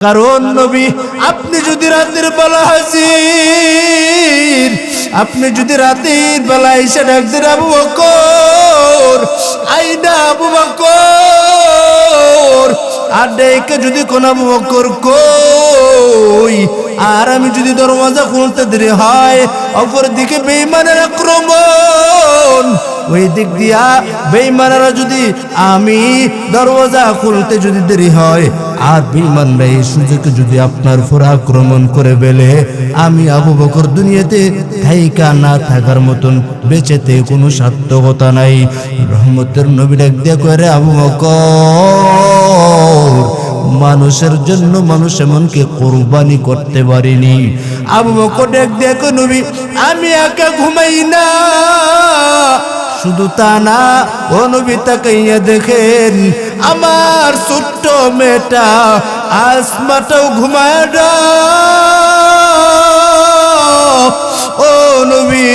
কারণ নবী আপনি যদি রাতের বেলা হাজির, আপনি যদি রাতের বেলা এসে ডাক দেন আবু বকর, আইনা আবু বকর, আর ডেকে যদি কোন আবু বকর কই, আর আমি যদি দরওয়াজা খুলতে দেরি হয়, অপর দিকে বেঈমানের আক্রমণ, ওই দিক দিয়া বেঈমানরা যদি আমি দরওয়াজা খুলতে যদি দেরি হয়, আর বেঈমানরা এই সুযোগে যদি আপনার উপর আক্রমণ করে ফেলে, আমি আবু বকর দুনিয়াতে থাইকা না থাকার মতন বেঁচেতে কোনো সার্থকতা নাই। রহমতের নবী ডাক দিয়া কয়, আবু বকর, মানুষের জন্য মানুষ এমনকি কোরবানি করতে পারিনি। আবু বকর ডাক দিয়া কয়, নবী আমি একা ঘুমাই না। শুধু তা না, ও নবী তাকাইয়া দেখেন আমার ছোট্ট মেয়েটা আসমাটাও ঘুমায় না। ও নবী,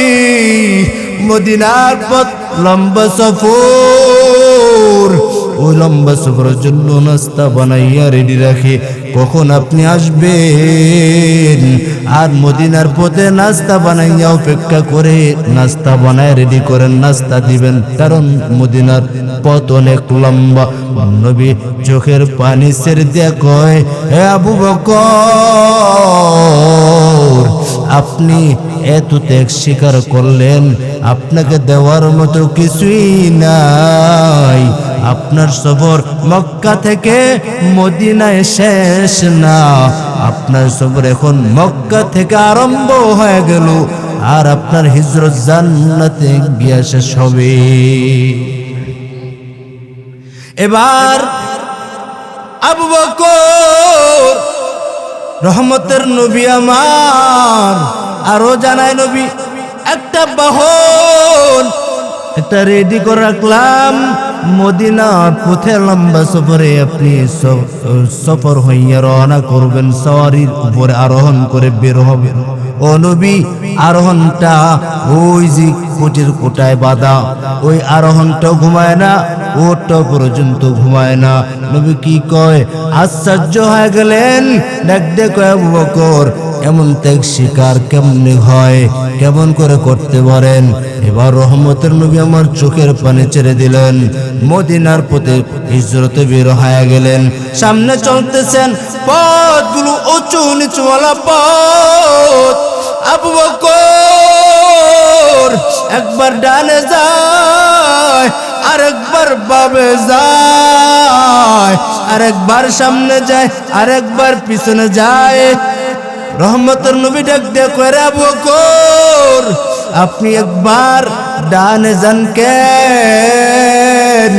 মদিনার পথ লম্বা সফর, ওই লম্বা সফরের জন্য নাস্তা বানাইয়া রেডি রাখে, কখন আপনি আসবেন। আর মদিনার পথে নাস্তা বানাইয়া অপেক্ষা করে, নাস্তা বানায় রেডি করেন, নাস্তা দিবেন, কারণ মদিনার পথ অনেক লম্বা। নবী চোখের পানি ছেড়ে দিয়া কয়, হে আবু বকর, আপনি এত ত্যাগ স্বীকার করলেন, আপনাকে দেওয়ার মতো কিছুই নাই। আপনার সফর মক্কা থেকে মদিনায় শেষ না, আপনার সফর এখন মক্কা থেকে আরম্ভ হয়ে গেল, আর আপনার হিজরত জান্নাতে গিয়া শেষ হবে। এবার আবু বকর রহমতের নবী আমার আরো জানায়, নবী একটা বাহন একটা রেডি করে রাখলাম, মদিনার পথে লম্বা সফরে আপনি সফর হইয়া রওনা করবেন, সওয়ারির উপরে আরোহণ করে বের হবেন। ও নবী, আরোহণটা ওই যে কোটির কোটায় বাঁধা, ওই আরোহণটাও ঘুমায় না, ওটা পর্যন্ত ঘুমায় না। নবী কি কয়, আশ্চর্য হয়ে গেলেন। ডাক দিয়ে কয়, আবু বকর, এমন ত্যাগ স্বীকার কেমনে হয়, কেমন করে করতে পারেন? এবার রহমতের নবী আমার চোখের পানি ছেড়ে দিলেন, মদিনার পথে হিজরতে বের হয়ে গেলেন। সামনে চলতেছেন, পথগুলো উঁচু নিচুওয়ালা পথ। আবু বকর একবার ডানে যায়, আরেকবার বামে যায়, আরেকবার সামনে যায়, আরেকবার পিছনে যায়। রহমতের নবী ডাক দিয়ে কয়, আবু বকর, আপনি একবার ডানে যান কেন,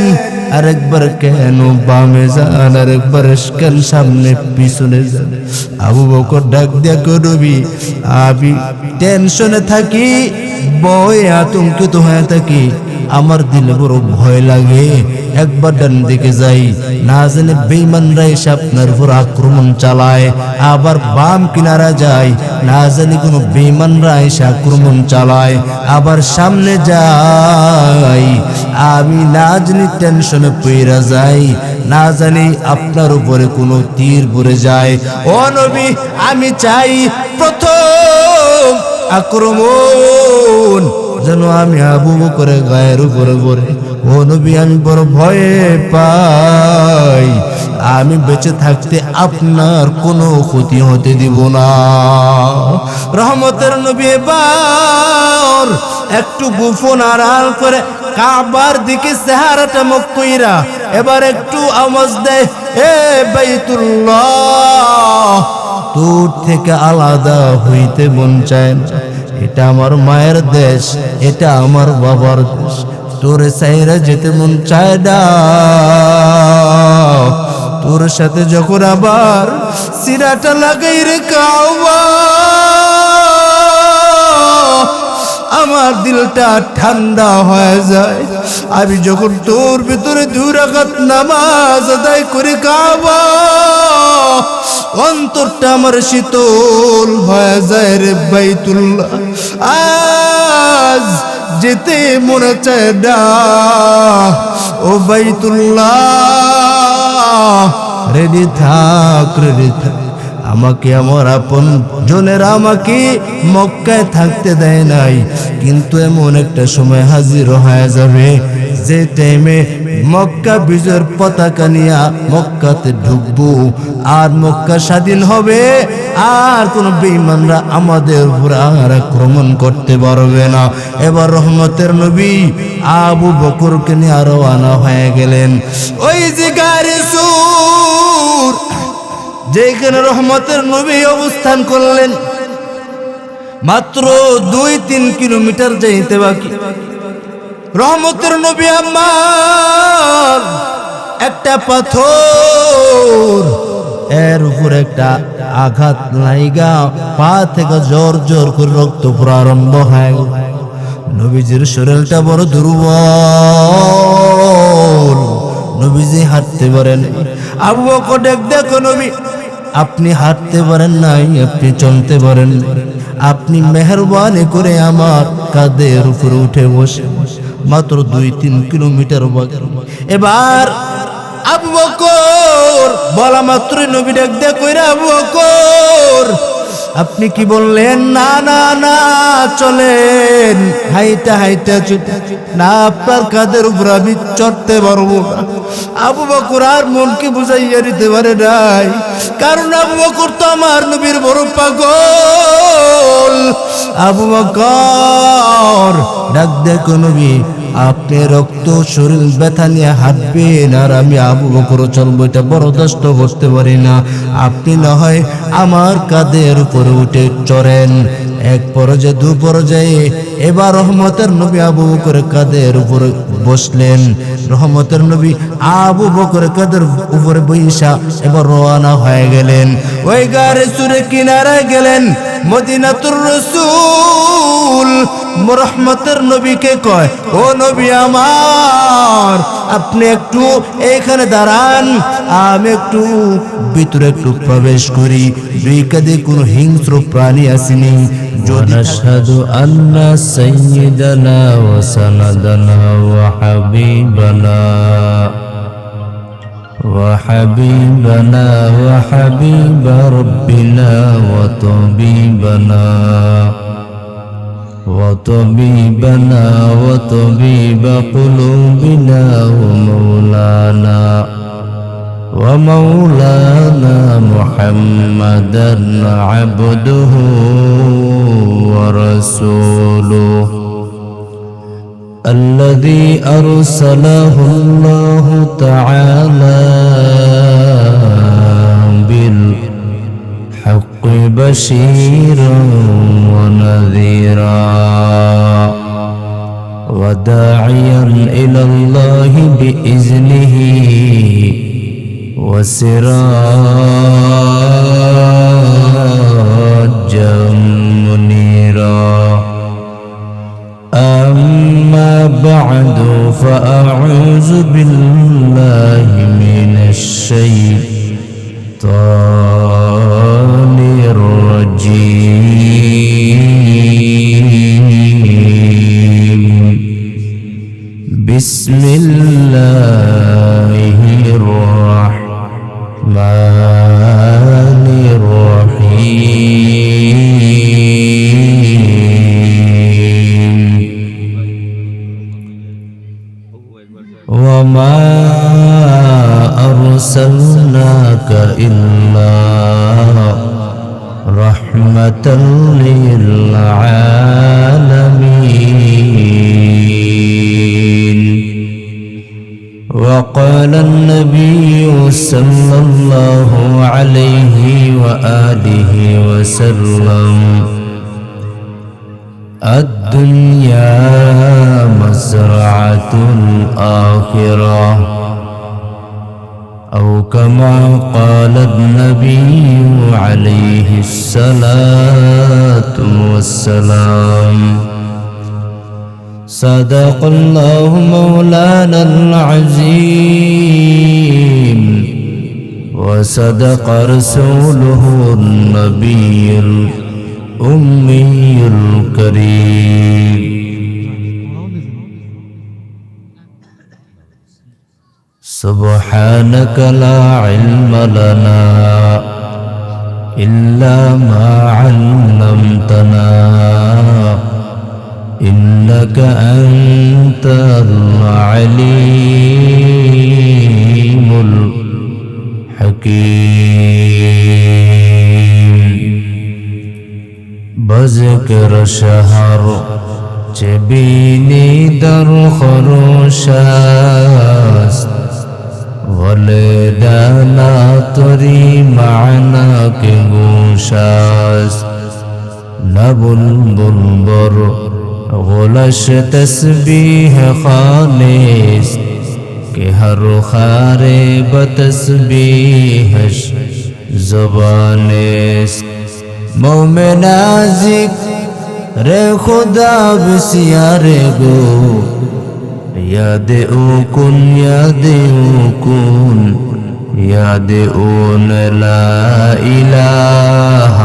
আরেকবার কেন বামে যান, আরেকবার কেন সামনে পিছনে যান? আবু বকর ডাক দিয়া কয়, নবী, আমি টেনশনে থাকি, ভয়ে আতঙ্কিত হয়ে থাকি, আমার দিলে বড় ভয় লাগে। একবার ডান দিকে যাই, না জানে বেঈমানরা এসে আপনার উপর আক্রমণ চালায়, আবার বাম কিনারা যাই, না জানি কোনো বেঈমানরা এসে আক্রমণ চালায়, আবার সামনে যাই, আমি না জানি টেনশনে পইরা যাই, না জানি আপনার উপরে কোনো তীর পড়ে যায়। ও নবী, আমি চাই প্রথম আক্রমণ যেন আমি আবু বকরের গায়ের উপরে পড়ে। ও নবী, আমি বড় ভয়ে পাই, আমি বেঁচে থাকতে আপনার কোনো ক্ষতি হতে দিব না। রহমতের নবী এবার একটু গোপন আড়াল করে কাবার দিকে চেহারাটা মুখ কইরা এবার একটু আওয়াজ দেয়, এ বাইতুল্লাহ, তোর থেকে আলাদা হইতে মন চায় না, এটা আমার মায়ের দেশ, এটা আমার বাবার দেশ, তোর সাইরা যেতে মন চায় না। তোর সাথে যখন আবার সিরাটা লাগাই রে কাওয়া, আমার দিলটা ঠান্ডা হয়ে যায়। আমি যখন তোর ভিতরে 2 রাকাত নামাজ আদায় করে কাবা, অন্তরটা আমার শীতল হয়ে যায় রে বাইতুল্লাহ। আজ যেতে মনে চায় না ও বাইতুল্লাহ, রেডি থাক, রেডি থাক। আমাকে আমার আপন জনেরা আমাকে মক্কায় থাকতে দেয় নাই, কিন্তু এমন একটা সময় হাজির হয়ে যাবে যে টাইমে মক্কা বিজয়ের পতাকা নিয়ে মক্কাতে ঢুকবো, আর মক্কা স্বাধীন হবে, আর কোন বেঈমানরা আমাদের উপর আর আক্রমণ করতে পারবে না। এবার রহমতের নবী আবু বকরকে নিয়ে রওনা হয়ে গেলেন ওই যে গাড়ি সুর, যেখানে রহমতের নবী অবস্থান করলেন। মাত্র 2-3 কিলোমিটার যাইতে বাকি। রহমতের নবী আমার একটা পাথর, এর উপর একটা আঘাত লাইগা পা থেকে জোর জোর করে রক্ত পড়া আরম্ভ হয়। নবীজির শরীরটা বড় দুর্বল, নবীজি হাঁটতে পারেন। আবু বকর দেখো নবী, আপনি হাঁটতে পারেন নাই, আপনি চলতে পারেন, আপনি মেহেরবানি করে আমার কাঁধের উপরে উঠে বসে। মাত্র 2-3 কিলোমিটার বাকি। এবার আবু বকর বলা মাত্রই নবী দেখো আবু বকর, আপনি কি বললেন? না না না, চলেন, হাইটা হাইটা না, আপনার কাঁধের উপর আমি চড়তে পারবো না। আবু বকর আর মনকে বুঝাইয়া দিতে পারে নাই, কারণ আবু বকর তো আমার নবীর বড় পাগল। আবু বকর ডাক দেখো নবী, আপনি রক্ত শরীর ব্যথা নিয়ে হাঁটবেন, আর আমি আবু বকর চলবো, এটা বরদাস্ত করতে পারি না। আপনি না হয় আমার কাঁধের উপরে উঠে চড়েন। এক পর্যায়ে 2 পর্যায়ে এবার রহমতের নবী আবু বকরের কাঁধের উপরে বসলেন। রহমতের নবী আবু বকরের কাঁধের উপরে বইসা এবার রওনা হয়ে গেলেন। ওই গাড়ি সুরে কিনারায় গেলেন। মদিনাতুর রাসূল রহমতের নবীকে কয়, ও নবী আমার, আপনি একটু এখানে দাঁড়ান, আমি একটু ভিতরে একটু প্রবেশ করি, দুই কাঁধে কোনো হিংস্র প্রাণী আসেনি। ونشهد أن سيدنا وسندنا وحبيبنا وحبيب ربنا وطبيب قلوبنا ومولانا محمدا عبده ورسوله الذي أرسله الله تعالى بالحق بشيرا ونذيرا وداعيا إلى الله بإذنه وسراجا منيرا. أما بعد فأعوذ بالله من الشيطان الرجيم. بسم الله الرحمن الرحيم. وما أرسلناك إلا رحمة للعالمين. وقال النبي صلى الله عليه وآله وسلم: الدنيا مزرعة الآخرة، أو كما قال النبي عليه الصلاة والسلام. صدق الله مولانا العظيم، وصدق رسوله النبي الأمي الكريم. سبحانك لا علم لنا إلا ما علمتنا إنك أنت العليم الحكيم بذكر شهر جبيني در خروشاس ولدانا طري معنا كغوشاس نبل بلبر غلش تسبیح خالص کہ ہر خارے بتسبیحش زبانس مومنا ذکر خدا بسیار گو یاد او کن یاد اون لا الہ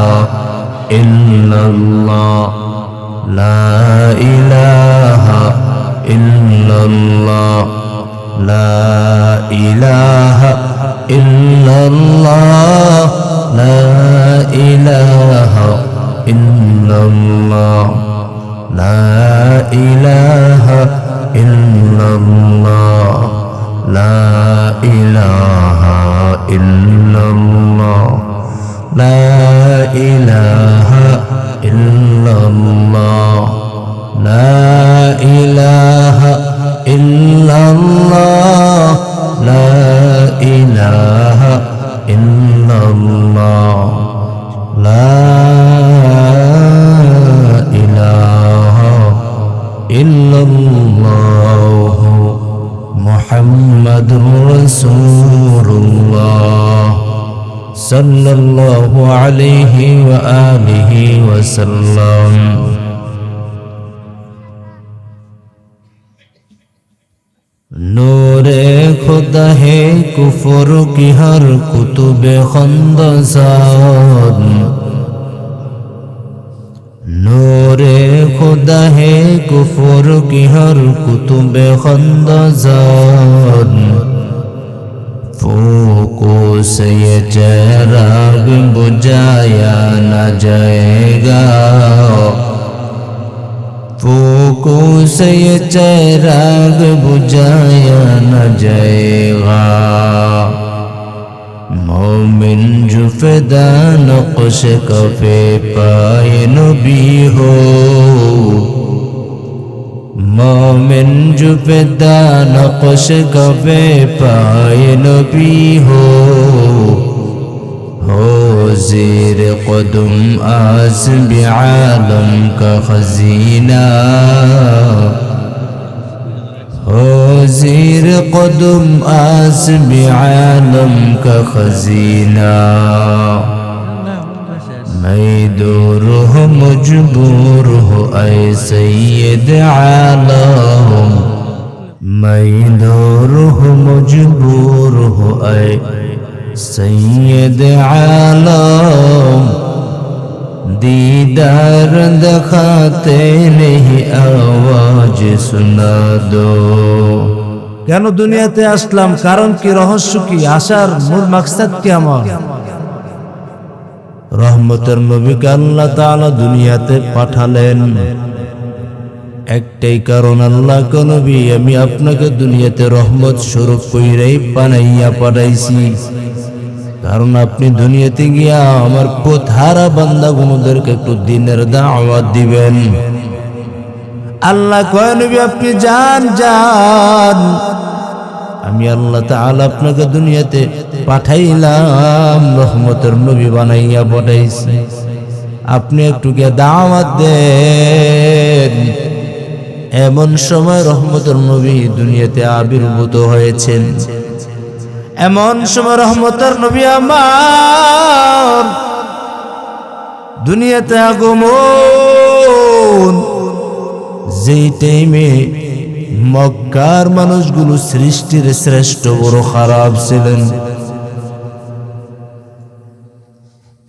الا اللہ لا إله إلا الله لا إله إلا الله لا إله إلا الله لا إله إلا الله لا إله إلا الله لا إله إلا الله لا إله إلا الله لا إله إلا الله لا إله إلا الله محمد رسول الله صلى الله عليه وآله وسلم नूरे खुदा है कुफर की हर कुतुब खंदसान नूरे खुदा है कुफर की हर कुतुब खंदसान फूकों से ये चिराग बुझाया न जाएगा फूकों से ये चिराग बुझाया न जाएगा मोमिन जो फिदा नक्श कफे पाए नबी हो मोमिन जो फिदा नक्श कफे पाए नबी हो ज़ेर क़दम आज़म आलम का खजीना हो ज़ेर क़दम आज़म आलम का खजीना मैं दूर हो मजबूर हो ऐ सैयद आलम मैं दूर हो मजबूर हो ऐ सैयद आलम दीदार दिखाते नहीं आवाज सुना दो কেন দুনিয়াতে আসলাম কারণ কি রহস্য কি আসার মূল মাকসাদ কি আমার রহমতের নবীকে আল্লাহ তাআলা দুনিয়াতে পাঠালেন একটাই কারণ আল্লাহ কোন নবী আমি আপনাকে দুনিয়াতে রহমত স্বরূপ কইরাই বানাইয়া পাঠাইছি কারণ আপনি দুনিয়াতে গিয়া আমার পথহারা বান্দাগুলোদেরকে একটু দ্বীনের দাওয়াত দিবেন আল্লাহ কয় নবী আপনি যান আমি আল্লাহ তাআলা আপনাকে দুনিয়াতে পাঠাইলাম রহমতের নবী বানাইয়া পাঠাইছি আপনি একটু গিয়া দাওয়াত দেন এমন সময় রহমতের নবী দুনিয়াতে আবির্ভূত হয়েছেন এমন সময় রহমতের নবী আমার দুনিয়াতে আগমন যেই টাইমে মক্কার মানুষগুলো সৃষ্টির শ্রেষ্ঠ বড় খারাপ ছিলেন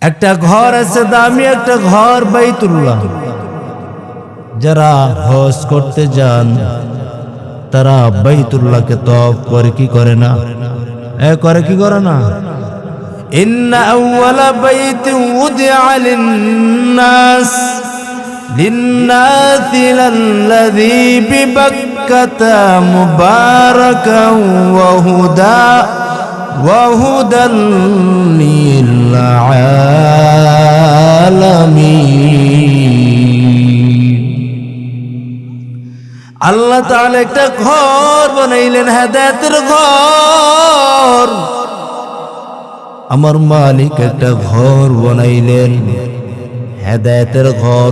একটা ঘর আছে দামি একটা ঘর বাইতুল্লাহ যারা হজ করতে যান তারা বাইতুল্লাহকে তওয়াফ করে কি করে না? করে কি করে না? ইন্না আউওয়ালা বাইতিন উদিআ লিন-নাস লাল্লাযী বিবাক্কাতা মুবারাকান ওয়া হুদাল লিল আলামিন। আল্লাহ তাআলা একটা ঘর বানাইলেন, হেদায়েতের ঘর। আমার মালিক একটা ঘর বানাইলেন, হেদায়েতের ঘর।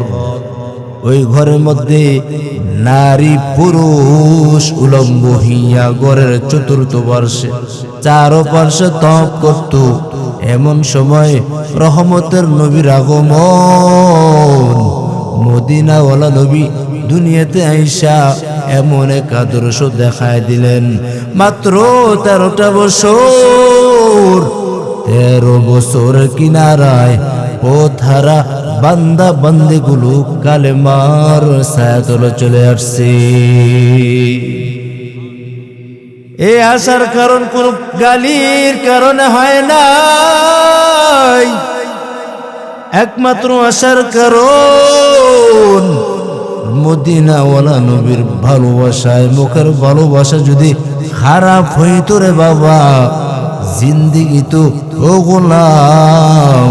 ওই ঘরের মধ্যে নারী পুরুষ উলম্ব হইয়া ঘরের চতুর্থ পার্শ্বে চারপার্শ্বে তওয়াফ করত। এমন সময় রহমতের নবীর আগমন। মদিনাওয়ালা নবী দুনিয়াতে আইসা এমন এক আদর্শ দেখায় দিলেন। মাত্র 13টা বছর, 13 বছর কিনারায় ও ধারা বান্দা বান্দিগুলো কালেমার ছায়াতলে চলে আসছে। এই আসার কারণ কোন গালির কারণে হয় নাই, একমাত্র আসার কারণ মদিনাওয়ালা নবীর ভালোবাসায়। মুখের ভালোবাসা যদি খারাপ হইতো রে বাবা, জিন্দিগি তো ও গোলাম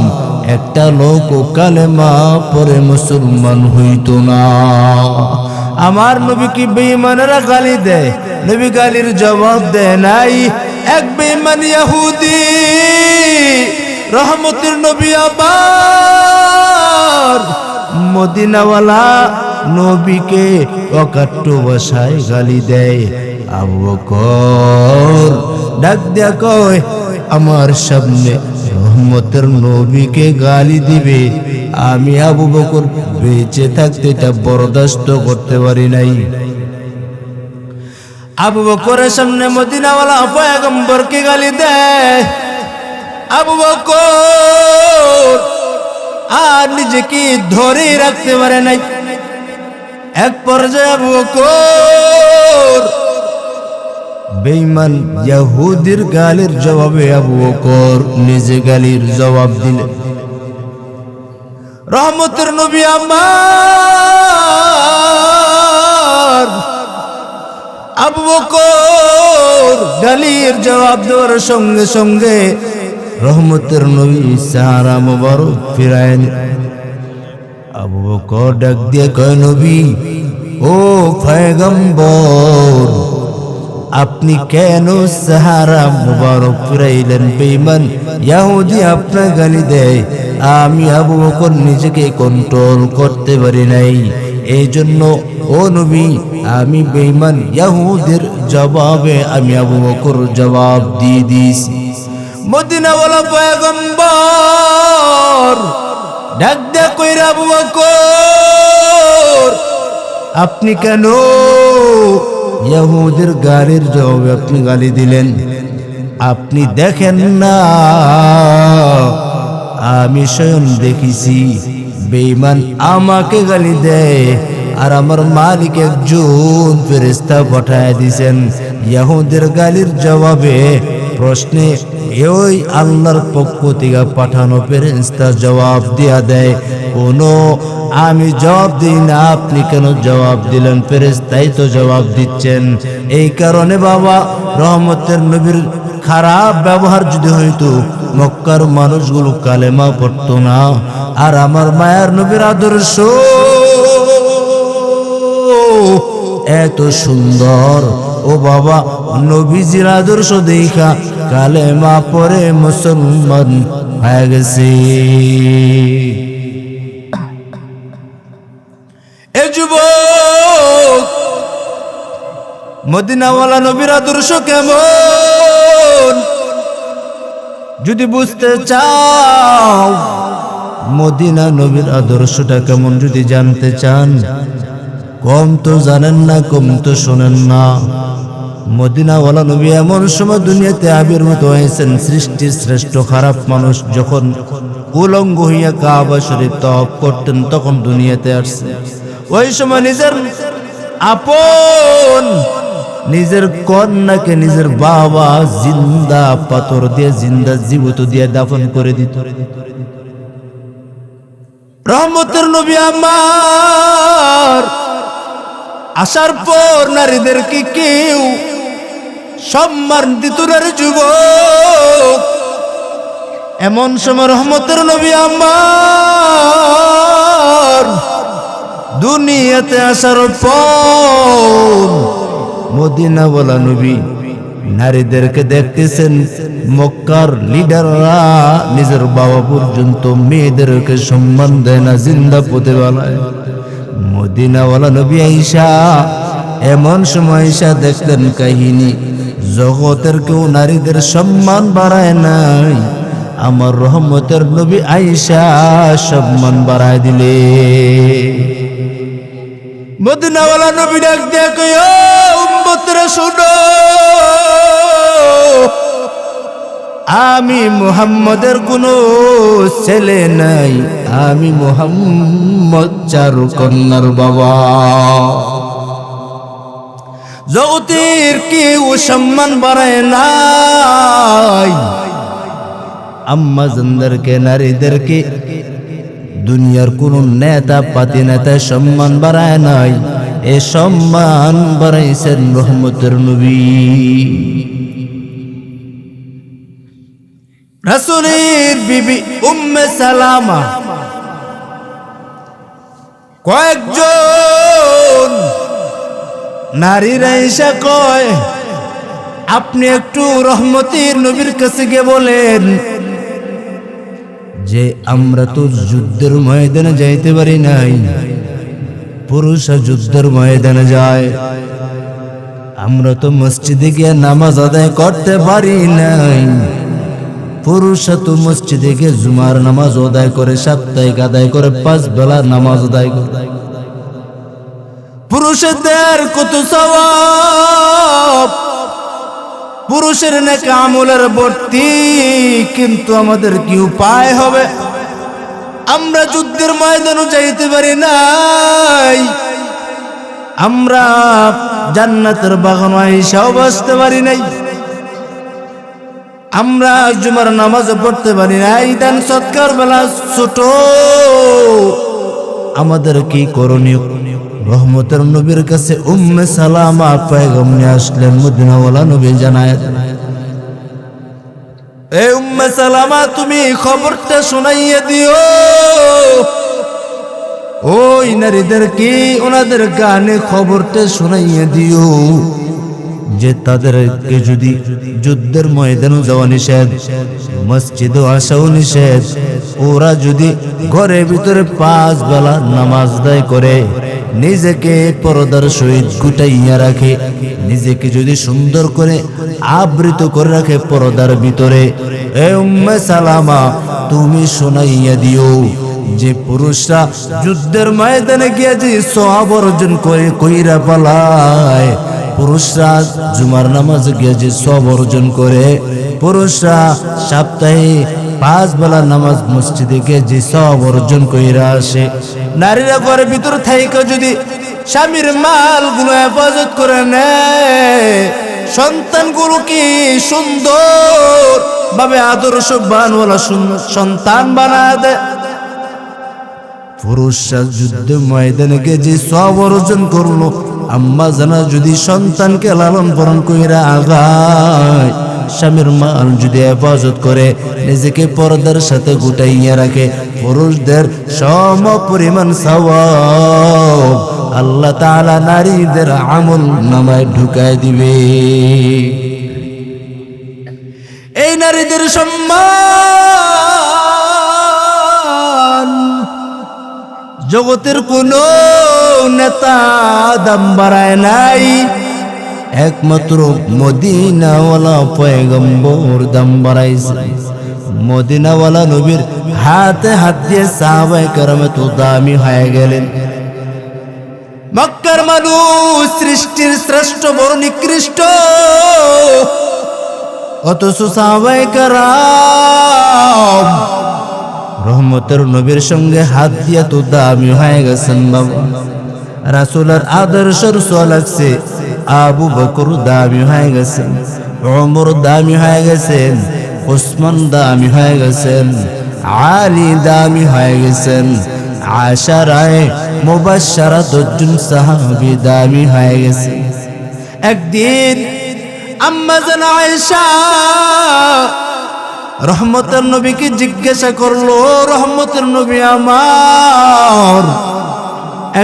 একটা লোক কালেমা পরে মুসলমান হইতো না। আমার নবী কি বেঈমানেরা গালি দেয়? নবী গালির জবাব দেয় নাই। এক বেঈমান ইহুদি রহমতের নবী আবার মদিনাওয়ালা নবীকে অকাট্য ভাষায় গালি দেয়। আবু বকর ডাক দিয়া কয়, আমার সামনে রহমতের নবীকে গালি দিবে, আমি আবু বকর বেঁচে থাকতে এটা বরদাস্ত করতে পারি নাই। আবু বকরের সামনে মদিনাওয়ালা পয়গম্বরকে গালি দেয়। আবু বকর আর নিজেকে ধরে রাখতে পারে নাই। এক পর্যায়ে আবু বকর বেঈমান ইহুদির গালির জবাবে আবু বকর নিজে গালির জবাব দিলেন। রহমতের নবী আমার আবু বকর গালির জবাব দেওয়ার সঙ্গে সঙ্গে রহমতের নবী চেহারা মোবারক ফিরায়েন। আবু বকর ডাক দিয়ে কয়, নবী ও পয়গম্বর, আপনি কেন চেহারা মোবারক ফিরাইলেন? বেঈমান ইহুদি আপনার গালি দেয়, আমি আবু বকর নিজেকে কন্ট্রোল করতে পারি নাই, এই জন্য ও নবী আমি বেঈমান ইহুদির জবাবে আমি আবু বকর জবাব দিয়ে দিয়েছি। মদিনাওয়ালা পয়গম্বর ডাক দে কইরা, আবু বকর আপনি কেন ইহুদির গালির জবাবে আপনি গালি দিলেন? আপনি দেখেন না আমি স্বয়ং দেখেছি বেঈমান আমাকে গালি দেয়, আর আমার মালিক একজন ফেরেশতা পাঠায় দিয়েছেন ইহুদির গালির জবাবে প্রশ্নে ওই আল্লাহর পক্ষ থেকে পাঠানো ফেরেশতা জবাব দিয়া দেয়। কোনো আমি জবাব দিই না, আপনি কেন জবাব দিলেন? ফেরেশতাই তো জবাব দিচ্ছেন। এই কারণে বাবা রহমতের নবীর খারাপ ব্যবহার যদি হইতো মক্কার মানুষগুলো কালেমা পড়তো না। আর আমার মায়ার নবীর আদর্শ এত সুন্দর, ও বাবা নবীজির আদর্শ দেখা কালেমা পড়ে মুসলমান হয়ে গেছে। এ যুবক, মদিনাওয়ালা নবীর আদর্শ কেমন যদি বুঝতে চাও, মদিনা নবীর আদর্শটা কেমন যদি জানতে চান, কম তো জানেন না, কম তো শোনেন না। মদিনাওয়ালা নবী এমন সময় দুনিয়াতে আবির্ভূত হয়েছেন, সৃষ্টির শ্রেষ্ঠ খারাপ মানুষ যখন উলঙ্গ হইয়া কাবা শরীফ তওয়াফ করতেন তখন দুনিয়াতে আসছে। ওই সময় নিজের আপন নিজের কন্যাকে নিজের বাবা জিন্দা পাথর দিয়ে জিন্দা জীবিত দিয়ে দাফন করে দিত। রহমতের নবী আমার আসার পর নারীদেরকে কেউ সম্মান দিত না রে যুবক। এমন সময় রহমতের নবী আমার দুনিয়াতে আসার পর মদিনাওয়ালা নবী নারীদেরকে দেখতেছেন মক্কার লিডাররা নিজের বাবা পর্যন্ত মেয়েদেরকে সম্মান দেয় না, জিন্দা পুঁতে বেলায়। মদিনাওয়ালা নবী আয়েশা এমন সময় আয়েশা দেখলেন কাহিনী, জগতের কেউ নারীদের সম্মান বাড়ায় নাই, আমার রহমতের নবী আয়েশা সম্মান বাড়ায় দিলে। মদিনাওয়ালা নবী ডাক দিয়ে কই, ও উম্মতরা শুনো, আমি মুহাম্মদের কোনো ছেলে নাই, আমি মুহাম্মদ চারু কন্যার বাবা। জগতের কেউ সম্মান বাড়ায় নাই, আম্মা জানদেরকে নারীদেরকে দুনিয়ার কোন নেতা পাতি নেতা সম্মান বাড়ায় নাই, এ সম্মান বাড়াইছেন রহমতের নবী। রাসূলের বিবি উম্মে সালামা কয়েকজন নারীরা এসে কয়, আপনি একটু রহমতের নবীর কাছে গিয়ে বলেন যে আমরা তো যুদ্ধের ময়দানে যাইতে পারি নাই, পুরুষরা যুদ্ধের ময়দানে যায়, আমরা তো মসজিদে গিয়ে নামাজ আদায় করতে পারি নাই, পুরুষরা তো মসজিদে গিয়ে জুমার নামাজ আদায় করে, সাপ্তাহিক আদায় করে, 5 বেলা নামাজ আদায় করে। পুরুষদের কত সওয়াব, পুরুষের নেক আমলের ভর্তি, কিন্তু আমাদের কি উপায় হবে? আমরা যুদ্ধের ময়দানে যাইতে পারি নাই, আমরা জান্নাতের বাগানে আইসাও বসতে পারি নাই, আমরা জুমার নামাজ পড়তে পারি নাই, দান সৎকার বেলা ছোট, আমাদের কি করণীয়? রহমতের নবীর কাছে উম্মে সালামা পয়গম নিয়ে আসলেন। মদিনাওয়ালা নবী জানায়, এ উম্মে সালামা, তুমি খবরটা শোনাইয়ে দিও ওই নারীদেরকে, ওনাদের গানে খবরটা শোনাইয়ে দিও যে তাদেরকে যদি যুদ্ধের ময়দানে যাওয়া নিষেধ, মসজিদে আসাও নিষেধ, ওরা যদি ঘরের ভিতরে 5 বেলা নামাজ আদায় করে, নিজেকে পর্দার সহিত গুটাইয়া রাখে, নিজেকে যদি সুন্দর করে আবৃত করে রাখে পর্দার ভিতরে, এ উম্মে সালামা তুমি শোনাইয়া দিও যে পুরুষরা যুদ্ধের ময়দানে গিয়ে যে সওয়াব অর্জন করে কইরা পালায়, পুরুষরা জুমার নামাজে গিয়ে যে সওয়াব অর্জন করে, পুরুষরা সপ্তাহে 5 বেলা নামাজ মসজিদে গিয়ে যে সওয়াব অর্জন কইরা আসে, নারীরা ঘরের ভিতর থাইকা যদি স্বামীর মালগুলো হেফাজত করে নেয়, সন্তানগুলোকে সুন্দর ভাবে আদর্শবানওয়ালা সন্তান বানায় দেয়, পুরুষরা যুদ্ধ ময়দানে গিয়ে যে সওয়াব অর্জন করলো, আম্মা জানা যদি সন্তানকে লালন পালন কইরা আগায়, স্বামীর মাল যদি হেফাজত করে, নিজেকে পর্দার সাথে গুটাইয়া রাখে, পুরুষদের সম পরিমাণ সওয়াব আল্লাহ তাআলা নারীদের আমল নামায় ঢুকায় দিবে। এই নারীদের সম্মান জগতের কোন নেতা দাম বাড়ায় নাই, একমাত্র মদিনাওয়ালা পয়গম্বর দাম বাড়াইছে। মদিনাওয়ালা নবীর হাতে হাত দিয়ে সাহাবায়ে কেরাম তো দামি হয়ে গেলেন। মক্কার মানুষ সৃষ্টির শ্রেষ্ঠ বড় নিকৃষ্ট, অথচ সাহাবায়ে কেরাম রহমতের নবীর সঙ্গে হাত দিয়ে তো দামি হয়ে গেছেন। বাবা রাসূলের আদর্শের ছোঁয়া লাগছে, আবু বকর দামি হয়ে গেছেন, ওমর দামি হয়ে গেছেন, ওসমান দামি হয়ে গেছেন, আলী দামি হয়ে গেছেন, আশারায়ে মুবাশশারা 10 জন সাহাবী দামি হয়ে গেছে। একদিন আম্মা জান আয়েশা রহমতের নবীকে জিজ্ঞাসা করলো, রহমতের নবী আমার,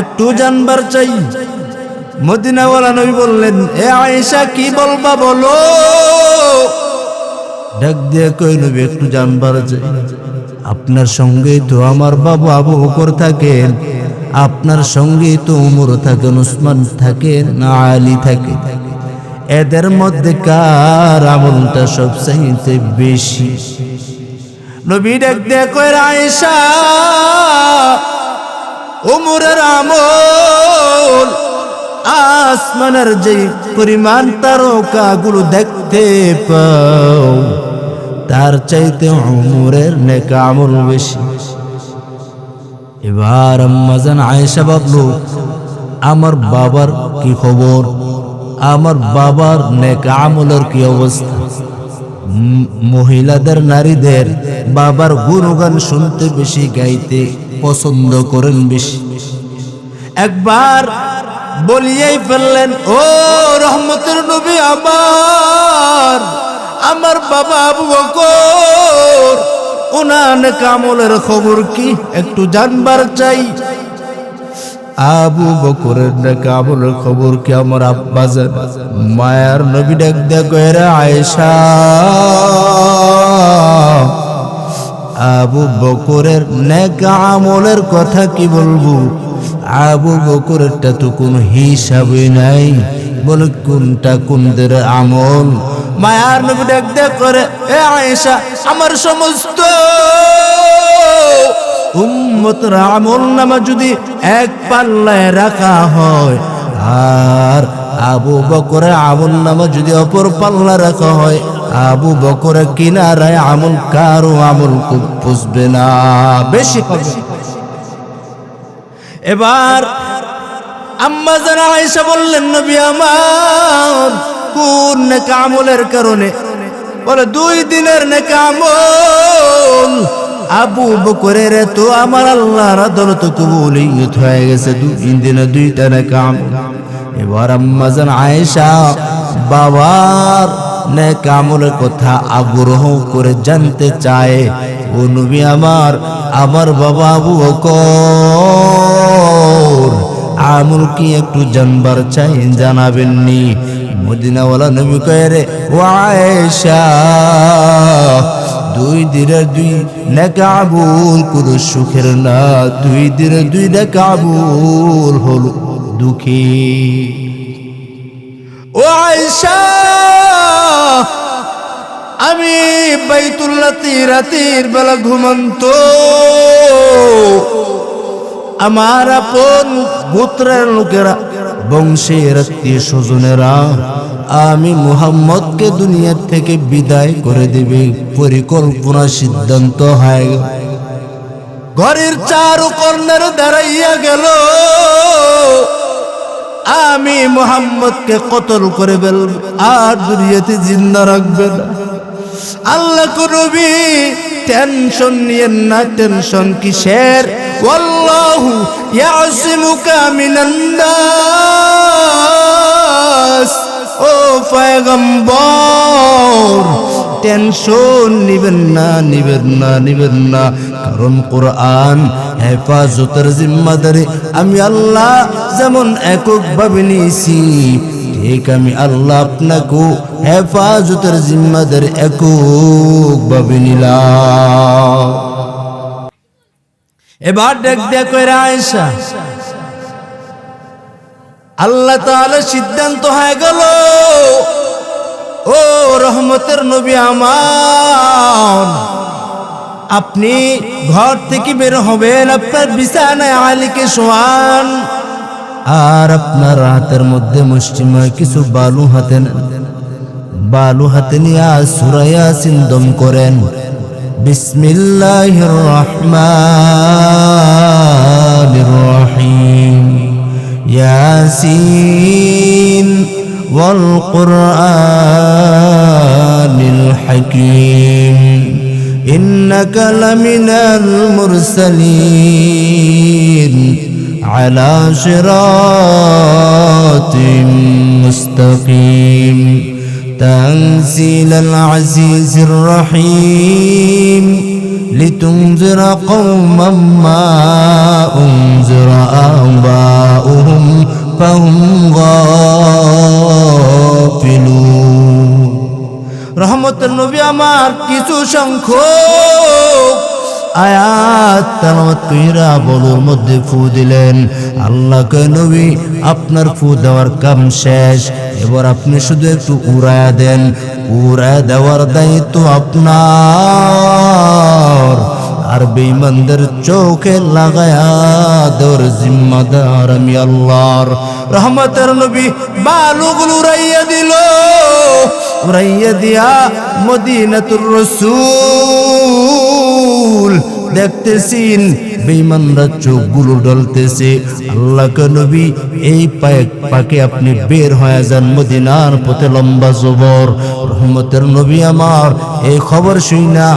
একটু জানবার চাই। মদিনাওয়ালা নবী বললেন, এ আয়েশা কি বলবা বলো। ডাক দিয়ে কই, নবী একটু জানবার চাই, আপনার সঙ্গে তো আমার বাবা আবু বকর থাকেন, আপনার সঙ্গে তো উমর থাকেন, উসমান থাকেন, না আলী থাকে, এদের মধ্যে কার আমলটা সবচাইতে বেশি? নবী ডাক দিয়ে কই, আয়েশা, উমরের আমল আসমানের যে পরিমাণ তারকাগুলো দেখতে পাও তার চাইতে উমরের নেক আমল বেশি। এবার আম্মা জান আয়েশা ভাবলো, আমার বাবার কি খবর, আমার বাবার নেক আমলের কি অবস্থা। মহিলাদের, নারীদের বাবার গুণগান শুনতে বেশি, গাইতে পছন্দ করেন বেশি। একবার বলিয়েই ফেললেন, ও রহমতের নবী আমার বাবা আবু বকর, ওনার নেক আমলের খবর কি একটু জানবার চাই। আবু বকরের নেক আমলের খবর কি আমার আব্বা জান? মায়ার নবী ডাক দেয়া কইরা, আয়েশা, আবু বকরের নেক আমলের কথা কি বলবো, আবু বকরেরটা তো কোনো হিসাবই নাই, বলে কোনটা কোনদের আমল। মায়ার নবী ডাক দেয়া করে, এ আয়েশা, আমার সমস্ত উম্মতের আমল নামা যদি এক পাল্লায় রাখা হয়, আর আবু বকরের আমল নামা যদি অপর পাল্লা রাখা হয়, আবু বকরের কিনারায় আমল কারো আমল খুব বুঝবে না, বেশি হবে। এবার আম্মা জান আয়েশা বললেন, নবী আমার, কোন নেক আমলের কারণে? বলে, 2 দিনের নেক আমল। আবু বকরের তো আমার আল্লাহর আদালত কবুলিয়ত হয়ে গেছে 2 দিনে 2টা নেক আমল। এবার আম্মা জান আয়েশা বাবার নেক আমলের কথা আগ্রহ করে জানতে চায়, ও নবী আমার, আমার বাবা আবু বকর আমল কি একটু জানবার চাই, জানাবেননি? মদিনাওয়ালা নবী কয়ে, রে ও আয়েশা, 2 দিনের 2 নেক আমল কোন সুখের না, 2 দিনের 2 নেক আমল হলো দুঃখী। ও আয়েশা, আমি বাইতুল্লাহ রাতের বেলা ঘুমন্ত, আমার আপন গোত্রের লোকেরা, বংশের আত্মীয় স্বজনেরা আমি মুহাম্মদকে দুনিয়ার থেকে বিদায় করে দেবে পরিকল্পনা সিদ্ধান্ত হয়ে গেল। ঘরের 4 কর্নার দাঁড়াইয়া গেল, আমি মুহাম্মদকে কতল করে ফেলব, আর দুনিয়াতে জিন্দা রাখবে না। আল্লাহ নবী, টেনশন নিয়েন না। টেনশন কিসের? ওয়াল্লাহু ইয়াসিমুকা মিনান নাস। ও পয়গম্বর, টেনশন নিবেন না, নিবেন না, নিবেন না, কারণ কোরআন হেফাজতের জিম্মাদারি আমি আল্লাহ যেমন এককভাবে নিয়েছি, ঠিক আমি আল্লাহ আপনাকেও হেফাজতের জিম্মাদারি এককভাবে নিলাম। এবার দেখ দেখ আয়েশা, আল্লাহ তাআলা সিদ্ধান্ত হয়ে গেল, ও রহমতের নবী আমার, আপনি ঘর থেকে বের হবেন, আপনার বিছানায় আলীকে শোয়ান, আর আপনার হাতের মধ্যে মুষ্টিময় কিছু বালু হাতে নেন, বালু হাতে নিয়ে সূরা ইয়াসিন দম করেন। বিসমিল্লাহির রহমানির রহিম। ইয়াসিন والقرآن الحكيم إنك لمن المرسلين على صراط مستقيم تنزيل العزيز الرحيم لتنذر قوما ما أنذر آباؤهم فهم غافلون রহমতের নবী আমার কিছু সংখ্যক আয়াত তেলাওয়াত কইরা বলুর মধ্যে ফু দিলেন। আল্লাহকে নবী আপনার ফু দেওয়ার কাম শেষ, এবার আপনি শুধু একটু উড়ায়া দেন। উড়ায়া দেওয়ার দায়িত্ব আপনার, আর বেঈমানদের চোখে লাগায়া দেওয়ার জিম্মাদার আমি আল্লাহর। রহমতের নবী বালুগুলো উড়াইয়া দিল, উড়াইয়া দিয়া মদিনাতুর রাসূল দেখতেছেন বেঈমানরা চোখগুলো ডলতেছে। আল্লাহকে নবী এই পাকে আপনি বের হয়ে যান মদিনার পথে লম্বা জবর। রহমতের নবী আমার এই খবর শুইনা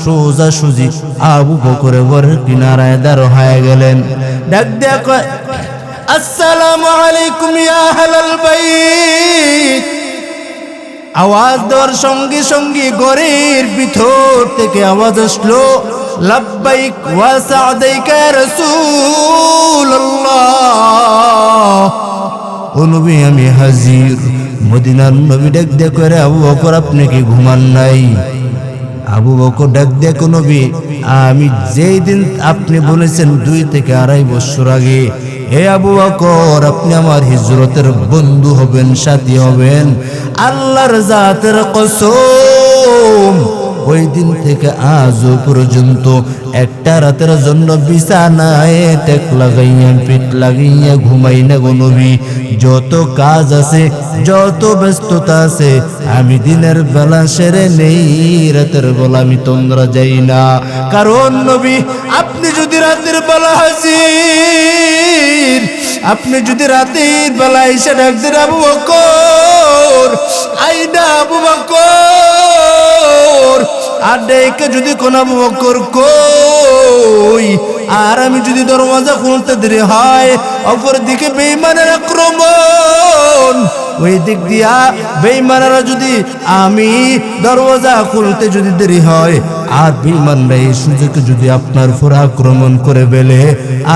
সোজা সুজি আবু বকরের ঘরের কিনারায় দাঁড় হয়ে গেলেন। ডাক দেয়া কয়, আসসালামু আলাইকুম ইয়া আহলাল বাইত। আওয়াজ দেওয়ার সঙ্গে সঙ্গে ঘরের ভিতর থেকে আওয়াজ আসলো, লাব্বাইক ওয়া সা'দাইকা ইয়া রাসূলুল্লাহ। ও নবী আমি হাজির। মদিনার নবী ডাক দেয়া করে, আবু বকর আপনি কি ঘুমান নাই? আবু বকর ডাক দেয়া কো নবী, আমি যেই দিন আপনি বলেছেন 2 থেকে 2.5 বছর আগে, হে আবু বকর আপনি আমার হিজরতের বন্ধু হবেন, সাথী হবেন, আল্লাহর জাতের কসম ওই দিন থেকে আজও পর্যন্ত একটা রাতের জন্য বিছানায় টেক লাগাইয়া পিঠ লাগাইয়া ঘুমাই না গো নবী। যত কাজ আছে, যত ব্যস্ততা আছে, আমি দিনের বেলা সেরে নেই, রাতের বেলা আমি তোমরা যাই না। কারণ নবী আপনি যদি রাতের বেলা হাজির, আপনি যদি রাতের বেলা এসে ডাক দেন আবু বকর, আইনা আবু বকর, আর ডেকে যদি কোন আবু বকর কই, আর আমি যদি দরওয়াজা খুলতে দেরি হয়, অপর দিকে বেঈমানের আক্রমণ, ওই দিক দিয়া বেঈমানেরা যদি আমি দরওয়াজা খুলতে যদি দেরি হয়, আর বেঈমানরা এই সুযোগে যদি আপনার উপর আক্রমণ করে ফেলে,